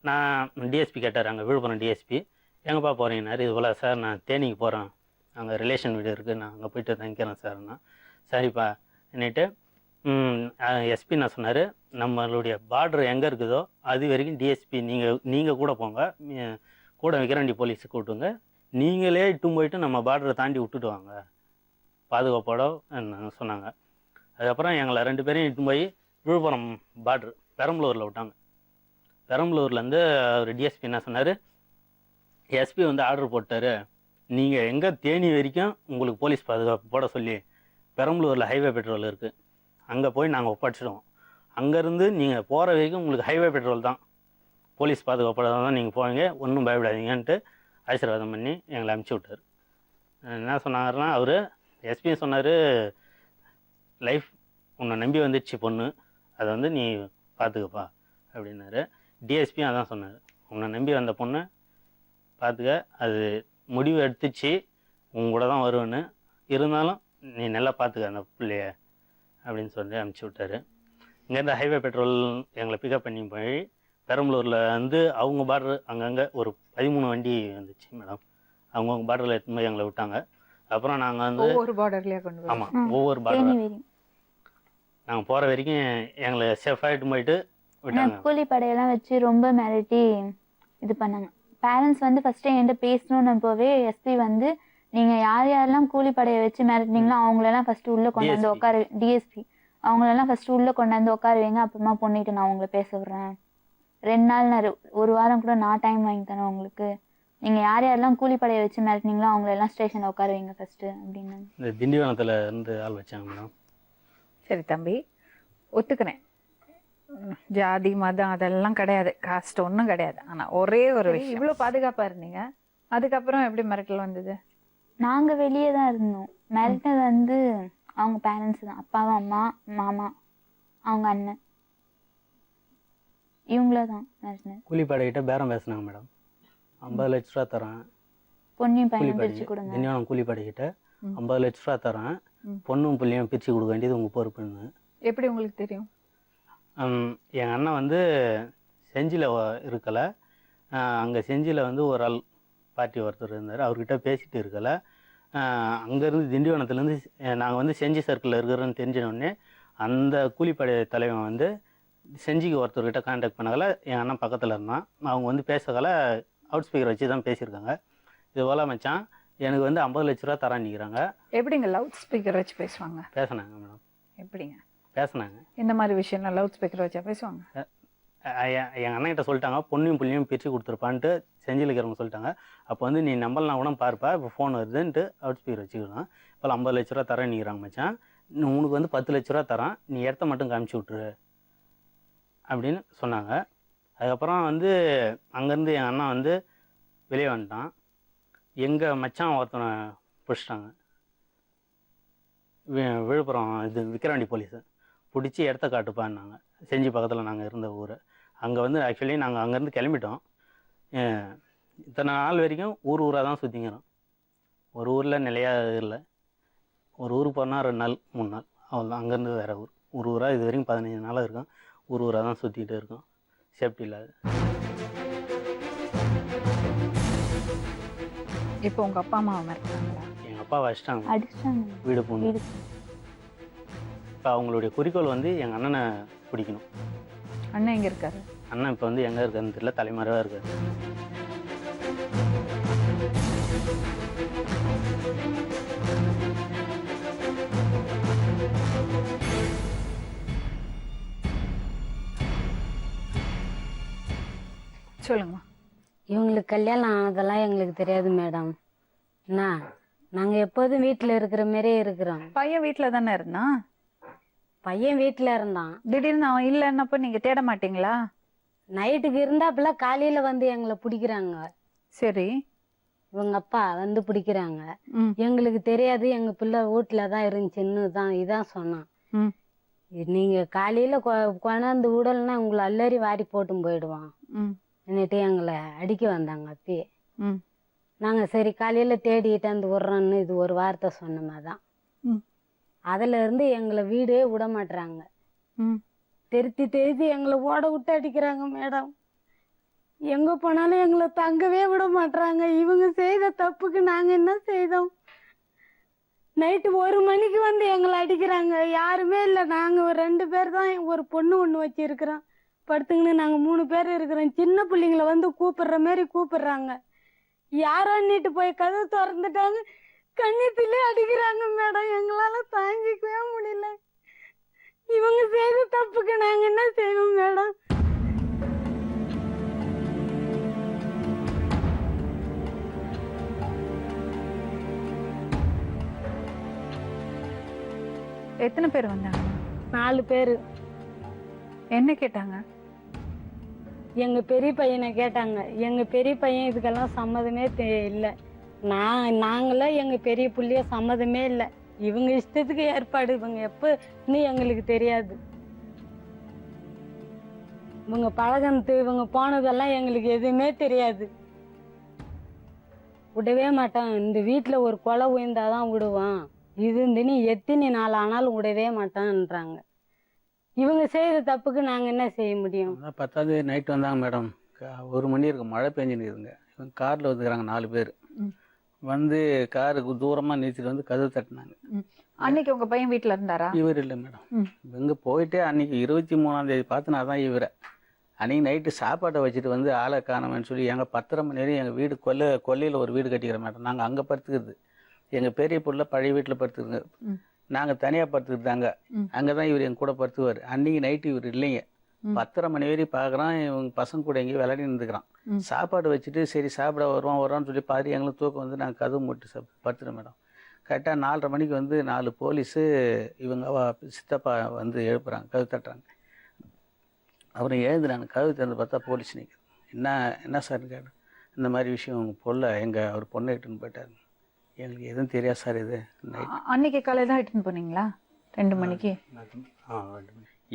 நான் டிஎஸ்பி கேட்டார், அங்கே விழுப்புரம் டிஎஸ்பி, எங்கேப்பா போகிறீங்கன்னாரு. இது போல் சார் நான் தேனிக்கு போகிறேன், அங்கே ரிலேஷன் வீடு இருக்குது, நான் அங்கே போய்ட்டு தங்கிக்கிறேன் சார்ண்ணா. சரிப்பா என்னட்டு எஸ்பி நான் சொன்னார், நம்மளுடைய பார்டர் எங்கே இருக்குதோ அது வரைக்கும் டிஎஸ்பி நீங்கள் கூட போங்க, கூட விக்ரவாண்டி போலீஸுக்கு கூட்டுங்க, நீங்களே இட்டும் போயிட்டு நம்ம பார்டரை தாண்டி விட்டுட்டு வாங்க பாதுகாப்போட சொன்னாங்க. அதுக்கப்புறம் எங்களை 2 பேரையும் இட்டும் போய் விழுப்புரம் பார்டர் பெரம்பலூரில் விட்டாங்க. பெரம்பலூர்லேருந்து ஒரு டிஎஸ்பி என்ன சொன்னார், எஸ்பி வந்து ஆர்டர் போட்டார், நீங்கள் எங்கே தேனி வரைக்கும் உங்களுக்கு போலீஸ் பாதுகாப்பு போட சொல்லி பெரம்பலூரில் ஹைவே பெட்ரோல் இருக்குது, அங்கே போய் நாங்கள் ஒப்படைச்சிடுவோம், அங்கேருந்து நீங்கள் போகிற வரைக்கும் உங்களுக்கு ஹைவே பெட்ரோல் தான், போலீஸ் பாதுகாப்போட தான் நீங்கள் போவீங்க, ஒன்றும் பயப்படாதீங்கன்ட்டு ஆசீர்வாதம் பண்ணி எங்களை அனுப்பிச்சி விட்டார். என்ன சொன்னாருன்னா, அவர் எஸ்பி சொன்னார், லைஃப் உன்னை நம்பி வந்துடுச்சு பொண்ணு, அதை வந்து நீ பார்த்துக்கப்பா அப்படின்னாரு. டிஎஸ்பியும் அதான் சொன்னார், உன்னை நம்பி வந்த பொண்ணு பார்த்துக்க, அது முடிவு எடுத்துச்சு உங்க கூட தான் வருவேன்னு, இருந்தாலும் நீ நல்லா பார்த்துக்க அந்த பிள்ளைய அப்படின்னு சொல்லி அனுப்பிச்சி விட்டார். இங்கேருந்து ஹைவே பெட்ரோல் எங்களை பிக்கப் பண்ணி போய் பெரம்பலூரில் வந்து அவங்க பார்டர் அங்கங்கே ஒரு 13 வண்டி வந்துச்சு மேடம், அவங்கவுங்க பார்டரில் எடுத்து போய் எங்களை விட்டாங்க. அப்புறம் நாங்கள் வந்து ஒவ்வொரு பார்டர்லேயே கொண்டு ஆமாம் ஒவ்வொரு பார்டர் நாங்கள் போகிற வரைக்கும் எங்களை சேஃபாகிட்டு போயிட்டு விட்டாங்க. கூலிப்படையெல்லாம் வச்சு ரொம்ப மிரட்டி இது பண்ணாங்க. பேரண்ட்ஸ் வந்து ஃபஸ்ட்டு என்கிட்ட பேசணுன்னு போவே எஸ்பி வந்து நீங்கள் யார் யாரெல்லாம் கூலிப்படையை வச்சு மிரட்டினீங்களோ அவங்களெல்லாம் ஃபஸ்ட்டு உள்ளே கொண்டாந்து DSP. உட்கார டிஎஸ்பி அவங்களெல்லாம் ஃபஸ்ட்டு உள்ளே கொண்டாந்து உட்கார வைங்க, அப்புறமா பொண்ணிட்டு நான் உங்களை பேச விட்றேன். 2 நாள் நான் 1 வாரம் கூட நான் டைம் வாங்கி தரேன் உங்களுக்கு. நீங்கள் யார் யாரெல்லாம் கூலிப்படையை வச்சு மிரட்டினீங்களோ அவங்களெல்லாம் ஸ்டேஷனில் உட்கார வைங்க ஃபஸ்ட்டு அப்படின்னு. இந்த திண்டிவனத்தில் இருந்து ஆள் வச்சாங்க மேடம். சரி தம்பி, ஒத்துக்கிறேன். ஜாதி மதம் அதெல்லாம் கிடையாது, காஸ்ட் ஒன்றும் கிடையாது. ஆனால் ஒரே ஒரு விஷயம், இவ்வளோ பாதுகாப்பாக இருந்தீங்க, அதுக்கப்புறம் எப்படி மிரட்டல் வந்தது? நாங்கள் வெளியே தான் இருந்தோம். மிரட்டது வந்து அவங்க பேரண்ட்ஸ் தான், அப்பாவும் அம்மா மாமா அவங்க அண்ணன் இவங்கள தான் மிரட்டினது. கூலிப்படைகிட்ட பேரம் பேசினாங்க மேடம். 50 லட்ச ரூபா தரேன், பொண்ணையும் பையனும் கூலிப்படை பிரிச்சு கொடுங்க. திண்டிவனம் கூலிப்படைகிட்ட 50 லட்ச ரூபா தரேன், பொண்ணும் பிள்ளையும் பிரித்து கொடுக்க வேண்டியது உங்கள் பொறுப்புன்னு. எப்படி உங்களுக்கு தெரியும்? எங்கள் அண்ணன் வந்து செஞ்சியில் இருக்கலை, அங்கே செஞ்சியில் வந்து ஒரு ஆள் பார்ட்டி ஒருத்தர் இருந்தார், அவர்கிட்ட பேசிகிட்டு இருக்கலை. அங்கேருந்து திண்டிவனத்துலேருந்து நாங்கள் வந்து செஞ்சி சர்க்கிளில் இருக்கிறோன்னு தெரிஞ்சினோடனே அந்த கூலிப்படை தலைவன் வந்து செஞ்சிக்கு ஒருத்தர்கிட்ட கான்டாக்ட் பண்ணதால் என் அண்ணன் பக்கத்தில் இருந்தான். அவங்க வந்து பேசக்கல அவுட் ஸ்பீக்கர் வச்சு தான் பேசியிருக்காங்க. இது போல் மச்சான் எனக்கு வந்து 50 லட்ச ரூபா தரான்னு நிற்கிறாங்க. எப்படிங்க லவுட் ஸ்பீக்கர் வச்சு பேசுவாங்க? பேசினாங்க மேடம். எப்படிங்க பேசினாங்க? இந்த மாதிரி விஷயம்லாம் லவுட் ஸ்பீக்கர் வச்சா பேசுவாங்க? எங்கள் அண்ணன்கிட்ட சொல்லிட்டாங்க பொண்ணையும் பிள்ளையும் பிரித்து கொடுத்துருப்பான்ட்டு செஞ்சியில் இருக்கிறவங்க சொல்லிட்டாங்க. அப்போ வந்து நீ நம்பலாம் கூட பாருப்பா, இப்போ ஃபோன் வருதுன்ட்டு அவுட் ஸ்பீக்கர் வச்சுக்கலாம். இப்போ 50 லட்ச ரூபா தரேன் நிற்கிறாங்க மச்சான், உனக்கு வந்து 10 லட்ச ரூபா தரான், நீ இடத்த மட்டும் காமிச்சு விட்ரு அப்படின்னு சொன்னாங்க. அதுக்கப்புறம் வந்து அங்கேருந்து எங்கள் அண்ணன் வந்து வெளியே வந்துட்டான். எங்கள் மச்சான் ஒருத்தனை பிடிச்சிட்டாங்க, விழுப்புரம் இது விக்கிரவாண்டி போலீஸு பிடிச்சி இடத்த காட்டுப்பான்னாங்க. செஞ்சி பக்கத்தில் நாங்கள் இருந்த ஊர். அங்கே வந்து ஆக்சுவலி நாங்கள் அங்கேருந்து கிளம்பிட்டோம். இத்தனை நாள் வரைக்கும் ஊராக தான் சுற்றிங்கிறோம். ஒரு ஊரில் நிலையாக இல்லை. ஒரு ஊருக்கு போனால் 2 நாள் 3 நாள் அவ்வளோதான். அங்கேருந்து வேறு ஊராக இது வரைக்கும் 15 நாளாக இருக்கும். ஊராக தான் சுற்றிக்கிட்டு இருக்கோம், சேஃப்டி இல்லாத. இப்போ உங்கள் அப்பா அம்மாவை மிரட்டுறாங்களா? எங்கள் அப்பா வச்சிட்டாங்க, அடிச்சிட்டாங்க. வீடு போகணும். இப்போ அவங்களுடைய குறிக்கோள் வந்து எங்கள் அண்ணனை பிடிக்கணும். அண்ணன் எங்கே இருக்காரு? அண்ணன் இப்போ வந்து எங்கே இருக்காருன்னு தெரியல, தலைமறைவாக இருக்காரு. சொல்லுங்கம்மா. இவங்களுக்கு கல்யாணம் ஆனதெல்லாம் எங்களுக்கு தெரியாது மேடம். என்ன நாங்கள் எப்போதும் வீட்டில் இருக்கிற மாதிரியே இருக்கிறோம். பையன் வீட்டில் தானே இருந்தான்? பையன் வீட்டில் இருந்தான். திடீர்னு அவன் இல்லைன்னப்போ நீங்கள் தேட மாட்டீங்களா? நைட்டுக்கு இருந்தாப்புல காலையில் வந்து எங்களை பிடிக்கிறாங்க. சரி, இவங்க அப்பா வந்து பிடிக்கிறாங்க. ம் எங்களுக்கு தெரியாது, எங்கள் பிள்ளை வீட்டில் தான் இருந்துச்சுன்னு தான் இதான் சொன்னான். ம் நீங்கள் காலையில் கொண்டாந்து விடலைன்னா உங்களை அல்லறி வாரி போட்டும் போயிடுவான் ம் என்னட்டு எங்களை அடிக்க வந்தாங்க அப்பயே. ம் நாங்கள் சரி காலையில் தேடிட்டாந்து விட்றோன்னு இது ஒரு வார்த்தை சொன்னமா தான். ம் அதில் இருந்து எங்களை வீடே விட மாட்டுறாங்க. ம் திருத்தி திருத்தி எங்களை ஓட விட்டு அடிக்கிறாங்க மேடம். எங்கே போனாலும் எங்களை தங்கவே விட மாட்டுறாங்க. இவங்க செய்த தப்புக்கு நாங்கள் என்ன செய்தோம்? நைட்டு 1 மணிக்கு வந்து எங்களை அடிக்கிறாங்க. யாருமே இல்லை, நாங்கள் ஒரு 2 பேர் தான், ஒரு பொண்ணு ஒன்று வச்சுருக்கிறோம் படுத்துங்கன்னு. நாங்கள் 3 பேர் இருக்கிறோம். சின்ன பிள்ளைங்கள வந்து கூப்பிடுற மாரி கூப்பிடுறாங்க. யாரான்னிட்டு போய் கதவு திறந்துட்டாங்க, கண்ணீத்திலே அடிக்கிறாங்க மேடம். எங்களால் தாங்கிக்கவே முடியல. இவங்க செய்த தப்புக்கு நாங்கள் என்ன செய்வோம் மேடம்? எத்தனை பேர் வந்தாங்க? 4 பேர். என்ன கேட்டாங்க? எங்கள் பெரிய பையனை கேட்டாங்க. எங்கள் பெரிய பையன் இதுக்கெல்லாம் சம்மதமே இல்லை. நாங்களாம் எங்கள் பெரிய புள்ளைய சம்மதமே இல்லை. இவங்க இஷ்டத்துக்கு ஏற்பாடு. இவங்க எப்போன்னு எங்களுக்கு தெரியாது. இவங்க பழகினது இவங்க போனதெல்லாம் எங்களுக்கு எதுவுமே தெரியாது. விடவே மாட்டோம். இந்த வீட்டில் ஒரு கொலை உயர்ந்தாதான் விடுவோம். இது நீ எத்தனை நாள் ஆனாலும் விடவே மாட்டோன்றாங்க. இவங்க செய்த தப்புக்கு நாங்கள் என்ன செய்ய முடியும்? 10வது நைட் வந்தாங்க மேடம். 1 மணி இருக்கு, மழை பெஞ்சுன்னு. இவங்க காரில் வந்துக்கிறாங்க 4 பேர். வந்து காருக்கு தூரமாக நிறுத்திட்டு வந்து கதவு தட்டினாங்க. அன்னைக்கு உங்க பையன் வீட்ல இருந்தாரா? இவர் இல்லை மேடம். ம். இவங்க போயிட்டு அன்றைக்கி 23ஆம் தேதி பார்த்து நான் தான் இவரை அன்றைக்கி நைட்டு சாப்பாட்டை வச்சுட்டு வந்து ஆளை காணோம்னு சொல்லி எங்கள் 10:30 மணி வரையும் எங்கள் வீடு கொல்லையில் ஒரு வீடு கட்டிக்கிறோம் மேடம். நாங்கள் அங்கே படுத்துக்கிறது. எங்கள் பெரிய பொருளை பழைய வீட்டில் படுத்துக்குங்க. நாங்கள் தனியாக படுத்துக்கிட்டாங்க. அங்கே தான் இவர் எங்கள் கூட படுத்துவார். அன்றைக்கி நைட்டு இவர் இல்லைங்க. 10:30 மணி வரையும் பார்க்குறான். இவங்க பசங்க கூட எங்கேயும் விளையாடி நின்றுக்கிறான். சாப்பாடு வச்சுட்டு சரி சாப்பிட வருவான்னு சொல்லி பாரு எங்களுக்கு தூக்கம் வந்து நாங்கள் கதவு மூட்டு படுத்துட்டோம் மேடம். கரெக்டாக 4:30 மணிக்கு வந்து 4 போலீஸு இவங்க சித்தப்பா வந்து எழுப்புறாங்க, கதவு தட்டுறாங்க. அப்புறம் எழுதுறாங்க. கதவு திறந்து பார்த்தா போலீஸ் நிற்குது. என்ன சார்னு கேட்டேன். இந்த மாதிரி விஷயம் உங்கள் அவர் பொண்ணை இட்டுன்னு போயிட்டாரு. எங்களுக்கு எதுவும் தெரியாது சார். இது அன்னைக்கு காலையில் தான் இட்டுன்னு போனீங்களா 2 மணிக்கு?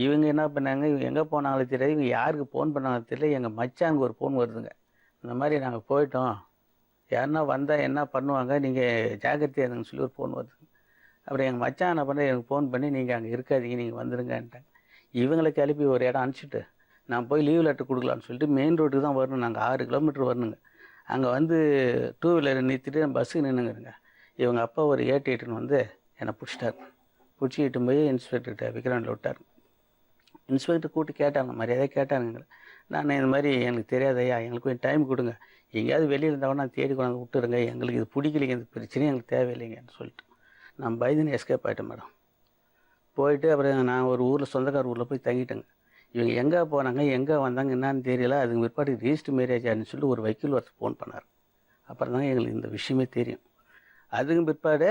இவங்க என்ன பண்ணாங்க, இவங்க எங்கே போனாங்களோ தெரியாது, இவங்க யாருக்கு ஃபோன் பண்ணாங்களோ தெரியல. எங்கள் மச்சானுக்கு ஒரு ஃபோன் வருதுங்க. இந்த மாதிரி நாங்கள் போயிட்டோம், யாருன்னா வந்தால் என்ன பண்ணுவாங்க, நீங்கள் ஜாக்கிரதையாக இருங்கன்னு சொல்லி ஒரு ஃபோன் வருது. அப்புறம் எங்கள் மச்சான் என்ன பண்ண எனக்கு ஃபோன் பண்ணி நீங்கள் அங்கே இருக்காதீங்க, நீங்கள் வந்துடுங்கன்ட்டாங்க. இவங்களை கிளப்பி ஒரு இடம் அனுப்பிச்சிட்டு நான் போய் லீவ் லெட்டர் கொடுக்கலான்னு சொல்லிட்டு மெயின் ரோட்டுக்கு தான் வரணும். நாங்கள் 6 கிலோமீட்டர் வரணுங்க. அங்கே வந்து 2 வீலரை நிறுத்திட்டு பஸ்ஸுக்கு நின்றுங்கிறங்க. இவங்க அப்பா ஒரு 8 வந்து என்னை பிடிச்சிட்டாரு. பிடிச்சிக்கிட்டு போய் இன்ஸ்பெக்டர்கிட்ட விக்ராண்டில் விட்டார். இன்ஸ்பெக்டர் கூப்பிட்டு கேட்டாங்க, மரியாதையாக கேட்டாருங்க. நான் இந்த மாதிரி எனக்கு தெரியாதையா, எங்களுக்கு கொஞ்சம் டைம் கொடுங்க, எங்கேயாவது வெளியில் இருந்தால் நான் தேடி கொண்டாந்து விட்டுருங்க, எங்களுக்கு இது பிடிக்கலைங்க, இந்த பிரச்சனையும் எங்களுக்கு தேவையில்லைங்கன்னு சொல்லிட்டு நான் பயந்துன்னு எஸ்கேப் ஆகிட்டேன் மேடம். போயிட்டு அப்புறம் நான் ஒரு ஊரில் சொந்தக்கார ஊரில் போய் தங்கிட்டேங்க. இவங்க எங்கே போனாங்க எங்கே வந்தாங்க என்னன்னு தெரியல. அதுக்கு பிற்பாடு ரிஜிஸ்டர் மேரேஜ் ஆச்சுன்னு சொல்லி ஒரு வக்கீல் ஒருத்தர் ஃபோன் பண்ணார். அப்புறம் தாங்க எங்களுக்கு இந்த விஷயமே தெரியும். அதுக்கும் பிற்பாடு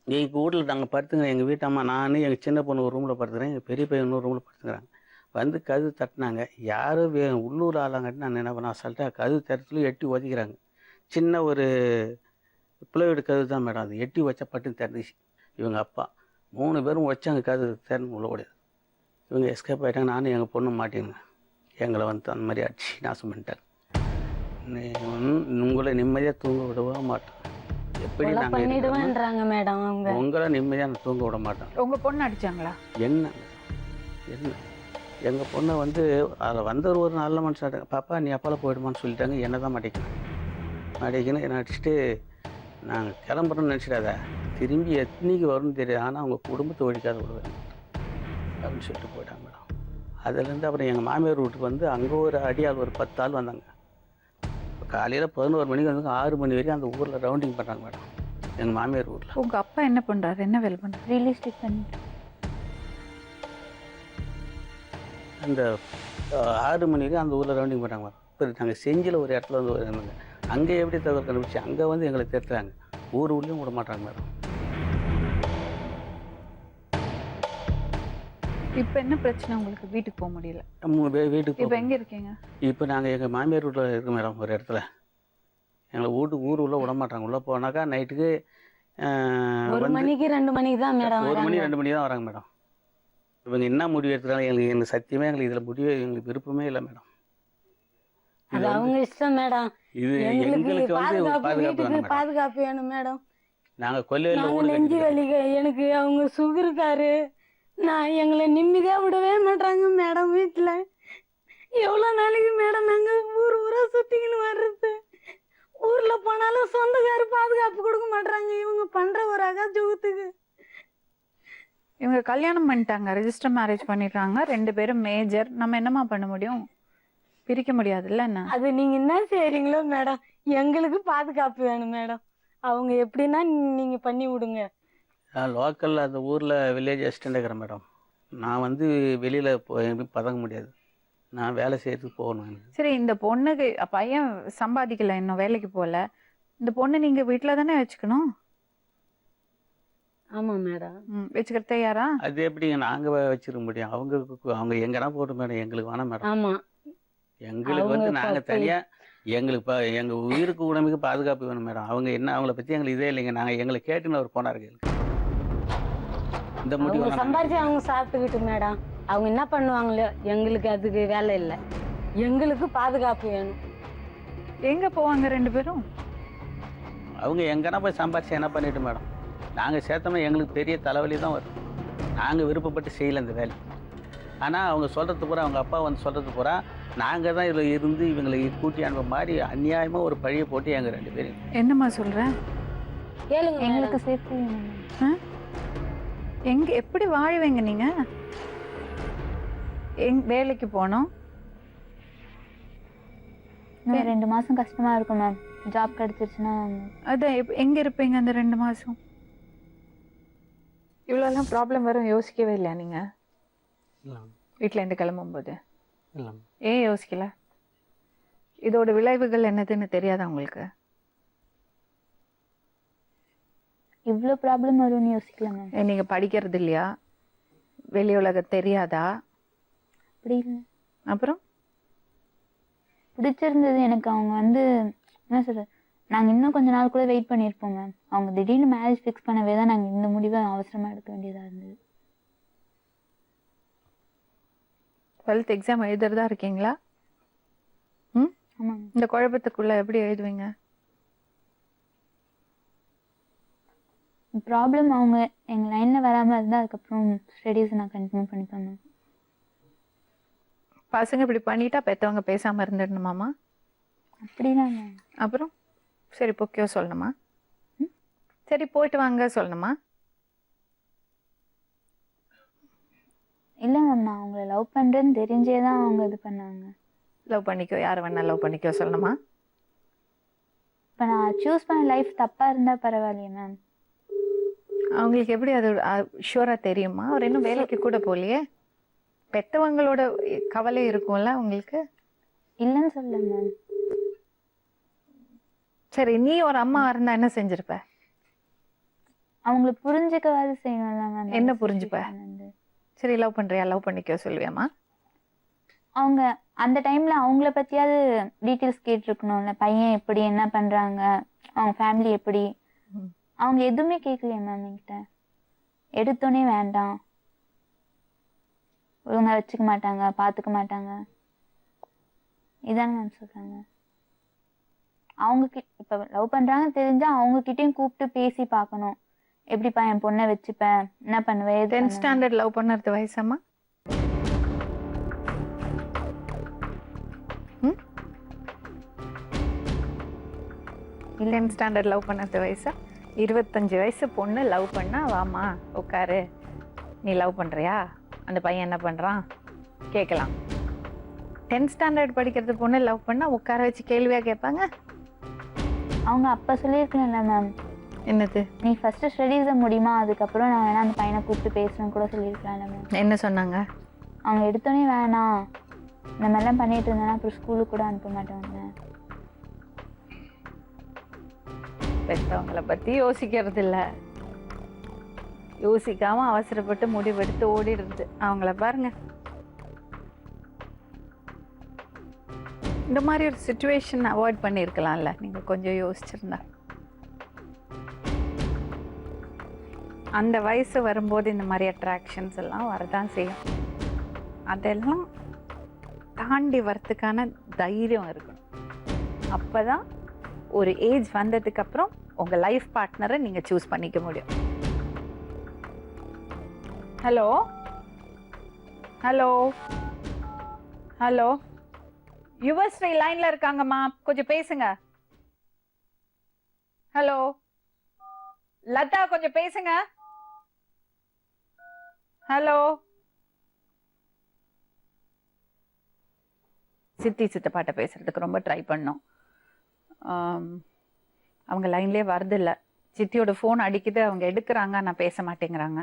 எங்கள் வீட்டில் நாங்கள் படுத்துக்கிறேன். எங்கள் வீட்டம்மா நான் எங்கள் சின்ன பொண்ணு ஒரு ரூமில் படுத்துக்கிறேன், எங்கள் பெரிய பையன் இன்னொரு ரூமில் படுத்துக்கிறாங்க. வந்து கதவு தட்டினாங்க. யாரும் உள்ளூர் ஆளாங்கட்டு நான் என்ன பண்ண அசால்ட்டாக கதவு தரத்துலையும் எட்டி ஒதிக்கிறாங்க. சின்ன ஒரு பிள்ளையோட கதவு தான் மேடம். அது எட்டி வச்சா பட்டுன்னு திறந்துச்சு. இவங்க அப்பா 3 பேரும் வச்சாங்க கதவு திறந்து உள்ள கூடாது. இவங்க எஸ்கேப் ஆகிட்டாங்க. நானும் எங்கள் பொண்ணு மாட்டிங்க. எங்களை வந்து அந்த மாதிரி அடிச்சு நாசம் பண்ணிட்டாங்க. உங்களை நிம்மதியாக தூங்க விடவே மாட்டேன். எப்படி பண்ணிடுவேன்றாங்க மேடம். உங்களை நிம்மதியாக நான் தூங்க விட மாட்டேன். உங்கள் பொண்ணு அடித்தாங்களா? என்ன எங்கள் பொண்ணை வந்து அதில் வந்தவர் ஒரு நல்ல மனுஷன். பாப்பா நீ அப்பால போயிடுமான்னு சொல்லிட்டாங்க. என்ன தான் மாட்டிக்கணும் என்னை அடிச்சுட்டு நாங்கள் கிளம்புறோன்னு நினச்சிடாத, திரும்பி எத்தனைக்கு வரும்னு தெரியாது, ஆனால் அவங்க குடும்பத்தை ஒழிக்காத விடுவேன் அப்படின்னு சொல்லிட்டு போயிட்டாங்க மேடம். அதுலேருந்து அப்புறம் எங்கள் மாமியார் வீட்டுக்கு வந்து அங்கே ஒரு அடியாள் ஒரு 10 ஆள் வந்தாங்க. காலையில் 11 மணிக்கு வந்து 6 மணி வரைக்கும் அந்த ஊரில் ரவுண்டிங் பண்ணுறாங்க மேடம், எங்கள் மாமியார் ஊரில். உங்கள் அப்பா என்ன பண்ணுறாரு, என்ன வேலை பண்ணுறாரு? ரியல் எஸ்டேட் பண்ணிட்டு அந்த 6 மணி வரைக்கும் அந்த ஊரில் ரவுண்டிங் பண்ணுறாங்க மேடம். இப்போ நாங்கள் செஞ்சில் ஒரு இடத்துல வந்து இருந்தாங்க. அங்கே எப்படி தகவல் கண்டுபிடிச்சி அங்கே வந்து எங்களை தேர்த்துறாங்க. ஊர்லேயும் விட மாட்டாங்க மேடம். இப்போ என்ன பிரச்சனை உங்களுக்கு? வீட்டுக்கு போக முடியல? வீட்டுக்கு இப்போ எங்கே இருக்கீங்க? இப்போ நாங்கள் எங்கள் மாமியார் வீட்டில் இருக்கோம் மேடம். ஒரு இடத்துல எங்களை ஊர் உள்ளே விட மாட்டாங்க. உள்ளே போனாக்கா நைட்டுக்கு 1 மணிக்கு 2 மணிக்கு தான் மேடம். 1 மணி 2 மணி தான் வராங்க மேடம். இவங்க என்ன முடிவு எடுத்துக்கிறாங்க எங்களுக்கு சத்தியமே எங்களுக்கு இதில் முடிவு எங்களுக்கு விருப்பமே இல்லை மேடம். அது அவங்க இஷ்டம் மேடம். இது எங்களுக்கு வந்து பாதுகாப்பு வேணும் மேடம். நாங்கள் கொல்லையில் நெஞ்சு வலி, எனக்கு அவங்க சுகருக்காரு, நான் எங்களை நிம்மதியாக விடவே மாட்டாங்க மேடம். வீட்டில் எவ்வளோ நாளைக்கு மேடம் நாங்கள் ஊராக சுற்றிக்கின்னு வர்றது. ஊரில் போனாலும் சொந்தக்காரு பாதுகாப்பு கொடுக்க மாட்டாங்க. இவங்க பண்ணுற ஒரு அகாஜூகத்துக்கு. இவங்க கல்யாணம் பண்ணிட்டாங்க, ரெஜிஸ்டர் மேரேஜ் பண்ணிடுறாங்க, 2 பேரும் மேஜர். நம்ம என்னம்மா பண்ண முடியும்? பிரிக்க முடியாதுல்ல. என்ன அது நீங்கள் என்ன செய்கிறீங்களோ மேடம், எங்களுக்கு பாதுகாப்பு வேணும் மேடம். அவங்க எப்படின்னா நீங்கள் பண்ணி விடுங்க. லோக்கலில் அந்த ஊரில் வில்லேஜ் அசிஸ்டண்ட் இருக்கிறேன் மேடம். நான் வந்து வெளியில் போய் பதங்க முடியாது, நான் வேலை செய்யறதுக்கு போகணும். சரி, இந்த பொண்ணுக்கு பையன் சம்பாதிக்கல, இன்னும் வேலைக்கு போகல, இந்த பொண்ணு நீங்கள் வீட்டில் தானே வச்சுக்கணும்? ஆமாம் மேடம். வச்சுக்கிறது யாரா? அது எப்படிங்க நாங்கள் வச்சுக்க முடியும்? அவங்க எங்கன்னா போட்டு மேடம், எங்களுக்கு வேணாம் மேடம். ஆமாம், எங்களுக்கு வந்து நாங்கள் தனியாக எங்களுக்கு எங்கள் உயிருக்கு உடம்புக்கு பாதுகாப்பு வேணும் மேடம். அவங்க என்ன அவங்கள பற்றி எங்களுக்கு இதே இல்லைங்க. நாங்கள் எங்களை கேட்டுன்னு அவர் போனார்கள். இந்த முடிவு சம்பாரிச்சு அவங்க சாப்பிட்டுக்கிட்டு மேடம், அவங்க என்ன பண்ணுவாங்களோ எங்களுக்கு அதுக்கு வேலை இல்லை. எங்களுக்கு பாதுகாப்பு வேணும். எங்கே போவாங்க 2 பேரும்? அவங்க எங்கன்னா போய் சம்பாரிச்சு என்ன பண்ணிட்டு மேடம், நாங்கள் சேர்த்தோம்னா எங்களுக்கு பெரிய தலைவலி தான் வரும். நாங்கள் விருப்பப்பட்டு செய்யலை இந்த வேலை. ஆனால் அவங்க சொல்கிறது பூரா, அவங்க அப்பா வந்து சொல்கிறது பூரா நாங்கள் தான் இதில் இருந்து இவங்களை கூட்டி அனுப்ப மாதிரி அநியாயமாக ஒரு பழியை போட்டு எங்கள் 2 பேரும். என்னம்மா சொல்கிறேன்? கேளுங்க எங்களுக்கு சேஃப்டி வேணும் மேம். எங்க எப்படி வாழ்வீங்க நீங்க? வேலைக்கு போனோம். இன்னும் 2 மாசம் கஷ்டமா இருக்கும் மேம். ஜாப் கிடைச்சிருச்சுன்னா அதான் எங்க இருப்பீங்க அந்த 2 மாசம்? இவ்வளோலாம் ப்ராப்ளம் வரும் யோசிக்கவே இல்லையா நீங்க இல்லை வீட்டில் இருந்து கிளம்பும்போது? இல்லை ஏன் யோசிக்கல? இதோட விளைவுகள் என்னதுன்னு தெரியாதா உங்களுக்கு? இவ்வளோ ப்ராப்ளம் வரும்னு யோசிக்கல மேம். நீங்க படிக்கிறது இல்லையா? வெளி உலகம் தெரியாதா? அப்படி இல்லை. அப்புறம் பிடிச்சிருந்தது எனக்கு. அவங்க வந்து என்ன சொல்றது, நாங்கள் இன்னும் கொஞ்ச நாள் கூட வெயிட் பண்ணியிருப்போம் மேம். அவங்க திடீர்னு மேரேஜ் ஃபிக்ஸ் பண்ணவே தான் நாங்கள் இந்த முடிவை அவசரமாக எடுக்க வேண்டியதாக இருந்தது. 12th எக்ஸாம் எழுதுறதா இருக்கீங்களா? ம், ஆமாம். இந்த குழப்பத்துக்குள்ள எப்படி எழுதுவீங்க? ப்ராப்ளம் அவங்க எங்கள் லைனில் வராமல் இருந்தால் அதுக்கப்புறம் ஸ்டடீஸை நான் கண்டினியூ பண்ணிப்பேன் மேம். பசங்க இப்படி பண்ணிட்டா பெற்றவங்க பேசாமல் இருந்துடணுமாமா? அப்படிதான் மேம். அப்புறம் சரி பொக்கியோ சொல்லணுமா? சரி போயிட்டு வாங்க சொல்லணுமா? இல்லை மேம், நான் அவங்கள லவ் பண்ணுறேன்னு தெரிஞ்சே தான் அவங்க இது பண்ணாங்க. லவ் பண்ணிக்கோ, யாரை வேணா லவ் பண்ணிக்கோ சொல்லணுமா? இப்போ நான் சூஸ் பண்ண லைஃப் தப்பாக இருந்தால் பரவாயில்லையே மேம். அவங்களுக்கு எப்படி அது ஷூராக தெரியுமா? அவர் இன்னும் வேலைக்கு கூட போகலையே. பெற்றவங்களோட கவலை இருக்கும்ல உங்களுக்கு? இல்லைன்னு சொல்ல மேம். சரி நீ ஒரு அம்மா இருந்தா என்ன செஞ்சிருப்ப? அவங்கள புரிஞ்சுக்கவாது செய்யணும்ல மேம். என்ன புரிஞ்சுப்ப? சரி லவ் பண்றியா, லவ் பண்ணிக்கோ சொல்லுவியாமா? அவங்க அந்த டைம்ல அவங்கள பத்தியாவது டீட்டெயில்ஸ் கேட்டிருக்கணும்ல. பையன் எப்படி, என்ன பண்றாங்க, அவங்க ஃபேமிலி எப்படி. அவங்க எதுவுமே கேட்கலையே மேம் என்கிட்ட. எடுத்தோடனே வேண்டாம், ஒழுங்கா வச்சுக்க மாட்டாங்க, பார்த்துக்க மாட்டாங்க, இதானே மேம் சொல்றாங்க. அவங்க இப்போ லவ் பண்றாங்கன்னு தெரிஞ்சா அவங்க கிட்டயும் கூப்பிட்டு பேசி பார்க்கணும். எப்படிப்பா என் பொண்ணை வச்சுப்பேன், என்ன பண்ணுவேன். 10th ஸ்டாண்டர்ட் லவ் பண்ணுறது வயசாமா? 10th ஸ்டாண்டர்ட் லவ் பண்ணுறது வயசா? 25 வயசு பொண்ணு லவ் பண்ணா வாமா உட்காரு, நீ லவ் பண்ணுறியா, அந்த பையன் என்ன பண்ணுறான் கேட்கலாம். 10th ஸ்டாண்டர்ட் படிக்கிறது பொண்ணு லவ் பண்ணால் உட்கார வச்சு கேள்வியாக கேட்பாங்க? அவங்க அப்போ சொல்லியிருக்கணும்ல மேம். என்னது? நீ ஃபஸ்ட்டு ஸ்டடீஸை முடியுமா, அதுக்கப்புறம் நான் வேணா அந்த பையனை கூப்பிட்டு பேசணும்னு கூட சொல்லியிருக்கலாம்ல மேம். என்ன சொன்னாங்க? அவங்க எடுத்தோடனே வேணாம், இந்த மாதிரிலாம் பண்ணிட்டு இருந்தேன்னா அப்புறம் ஸ்கூலுக்கு கூட அனுப்ப மாட்டாங்க. பெற்றவங்களை பற்றி யோசிக்கிறது இல்லை, யோசிக்காமல் அவசரப்பட்டு முடிவெடுத்து ஓடிடுறது. அவங்கள பாருங்க, இந்த மாதிரி ஒரு சுச்சுவேஷன் அவாய்ட் பண்ணியிருக்கலாம்ல நீங்கள் கொஞ்சம் யோசிச்சிருந்தா. அந்த வயசு வரும்போது இந்த மாதிரி அட்ராக்ஷன்ஸ் எல்லாம் வரதான் செய்யும். அதெல்லாம் தாண்டி வரத்துக்கான தைரியம் இருக்கணும். அப்போ தான் ஒரு ஏஜ் வந்ததுக்கப்புறம் உங்கள் லைஃப் பார்ட்னரை நீங்கள் சூஸ் பண்ணிக்க முடியும். ஹலோ ஹலோ ஹலோ, யுவஸ்ரீ லைன்ல இருக்காங்கம்மா, கொஞ்சம் பேசுங்க. ஹலோ லதா, கொஞ்சம் பேசுங்க. ஹலோ, சித்தி சித்தப்பாட்ட பேசுறதுக்கு ரொம்ப ட்ரை பண்ணோம். அவங்க லைன்லேயே வரதில்லை. சித்தியோட ஃபோன் அடிக்குது, அவங்க எடுக்கிறாங்க, நான் பேச மாட்டேங்கிறாங்க.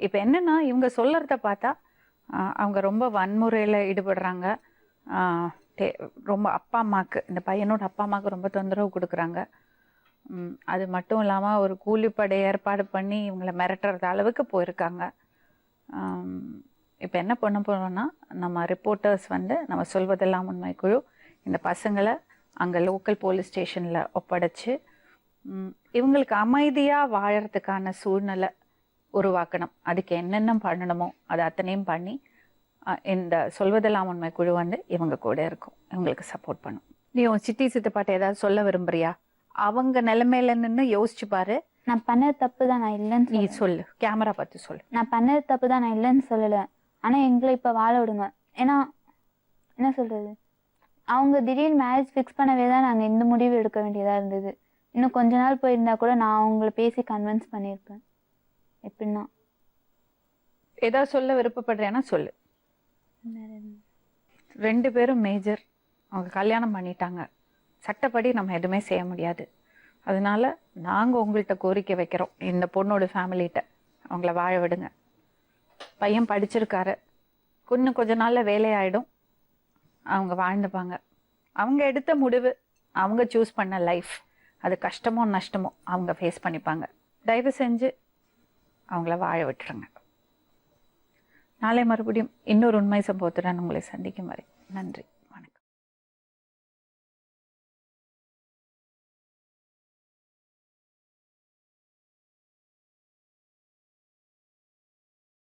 இப்போ என்னென்னா இவங்க சொல்கிறத பார்த்தா அவங்க ரொம்ப வன்முறையில் ஈடுபடுறாங்க. ரொம்ப அப்பா அம்மாவுக்கு, இந்த பையனோட அப்பா அம்மாவுக்கு ரொம்ப தொந்தரவு கொடுக்குறாங்க. அது மட்டும் இல்லாமல் ஒரு கூலிப்படை ஏற்பாடு பண்ணி இவங்களை மிரட்டுறது அளவுக்கு போயிருக்காங்க. இப்போ என்ன பண்ண போகிறோன்னா, நம்ம ரிப்போர்ட்டர்ஸ் நம்ம சொல்வதெல்லாம் உண்மை குழு இந்த பசங்களை அங்கே லோக்கல் போலீஸ் ஸ்டேஷனில் ஒப்படைச்சு இவங்களுக்கு அமைதியாக வாழறதுக்கான சூழ்நிலை உருவாக்கணும். அதுக்கு என்னென்ன பண்ணணுமோ அது அத்தனையும் பண்ணி இந்த சொல்வதெல்லாம் உண்மை குழு இவங்க கூட இருக்கும், இவங்களுக்கு சப்போர்ட் பண்ணும். நீ உன் சித்தி சித்தப்பாட்ட ஏதாவது சொல்ல விரும்புறியா? அவங்க நிலைமையில நின்று யோசிச்சு பாரு. நான் பண்ணது தப்பு தான், நான் இல்லைன்னு நீ சொல்லு, கேமரா பார்த்து சொல்லு. நான் பண்ணது தப்பு தான், நான் இல்லைன்னு சொல்லலை. ஆனால் எங்களை இப்போ வாழ விடுங்க. ஏன்னா என்ன சொல்கிறது, அவங்க திடீர்னு மேரேஜ் ஃபிக்ஸ் பண்ணவே தான் நாங்கள் இந்த முடிவு எடுக்க வேண்டியதாக இருந்தது. இன்னும் கொஞ்ச நாள் போயிருந்தா கூட நான் அவங்கள பேசி கன்வின்ஸ் பண்ணியிருப்பேன். எப்படின்னா ஏதாவது சொல்ல விருப்பப்படுறேன்னா சொல்லு. வேற என்ன? 2 பேரும் மேஜர், அவங்க கல்யாணம் பண்ணிட்டாங்க. சட்டப்படி நம்ம எதுவுமே செய்ய முடியாது. அதனால நாங்கள் உங்கள்கிட்ட கோரிக்கை வைக்கிறோம், இந்த பொண்ணோட ஃபேமிலிகிட்ட அவங்கள வாழ விடுங்க. பையன் படிச்சிருக்காரு, இன்னும் கொஞ்ச நாளில் வேலையாயிடும், அவங்க வாழ்ந்துப்பாங்க. அவங்க எடுத்த முடிவு, அவங்க சூஸ் பண்ண லைஃப், அது கஷ்டமோ நஷ்டமோ அவங்க ஃபேஸ் பண்ணிப்பாங்க. தயவு செஞ்சு அவங்கள வாழ விட்டுருங்க. நாளை மறுபடியும் இன்னொரு உண்மை சம்பவத்துடன் உங்களை சந்திக்கும் வரை நன்றி.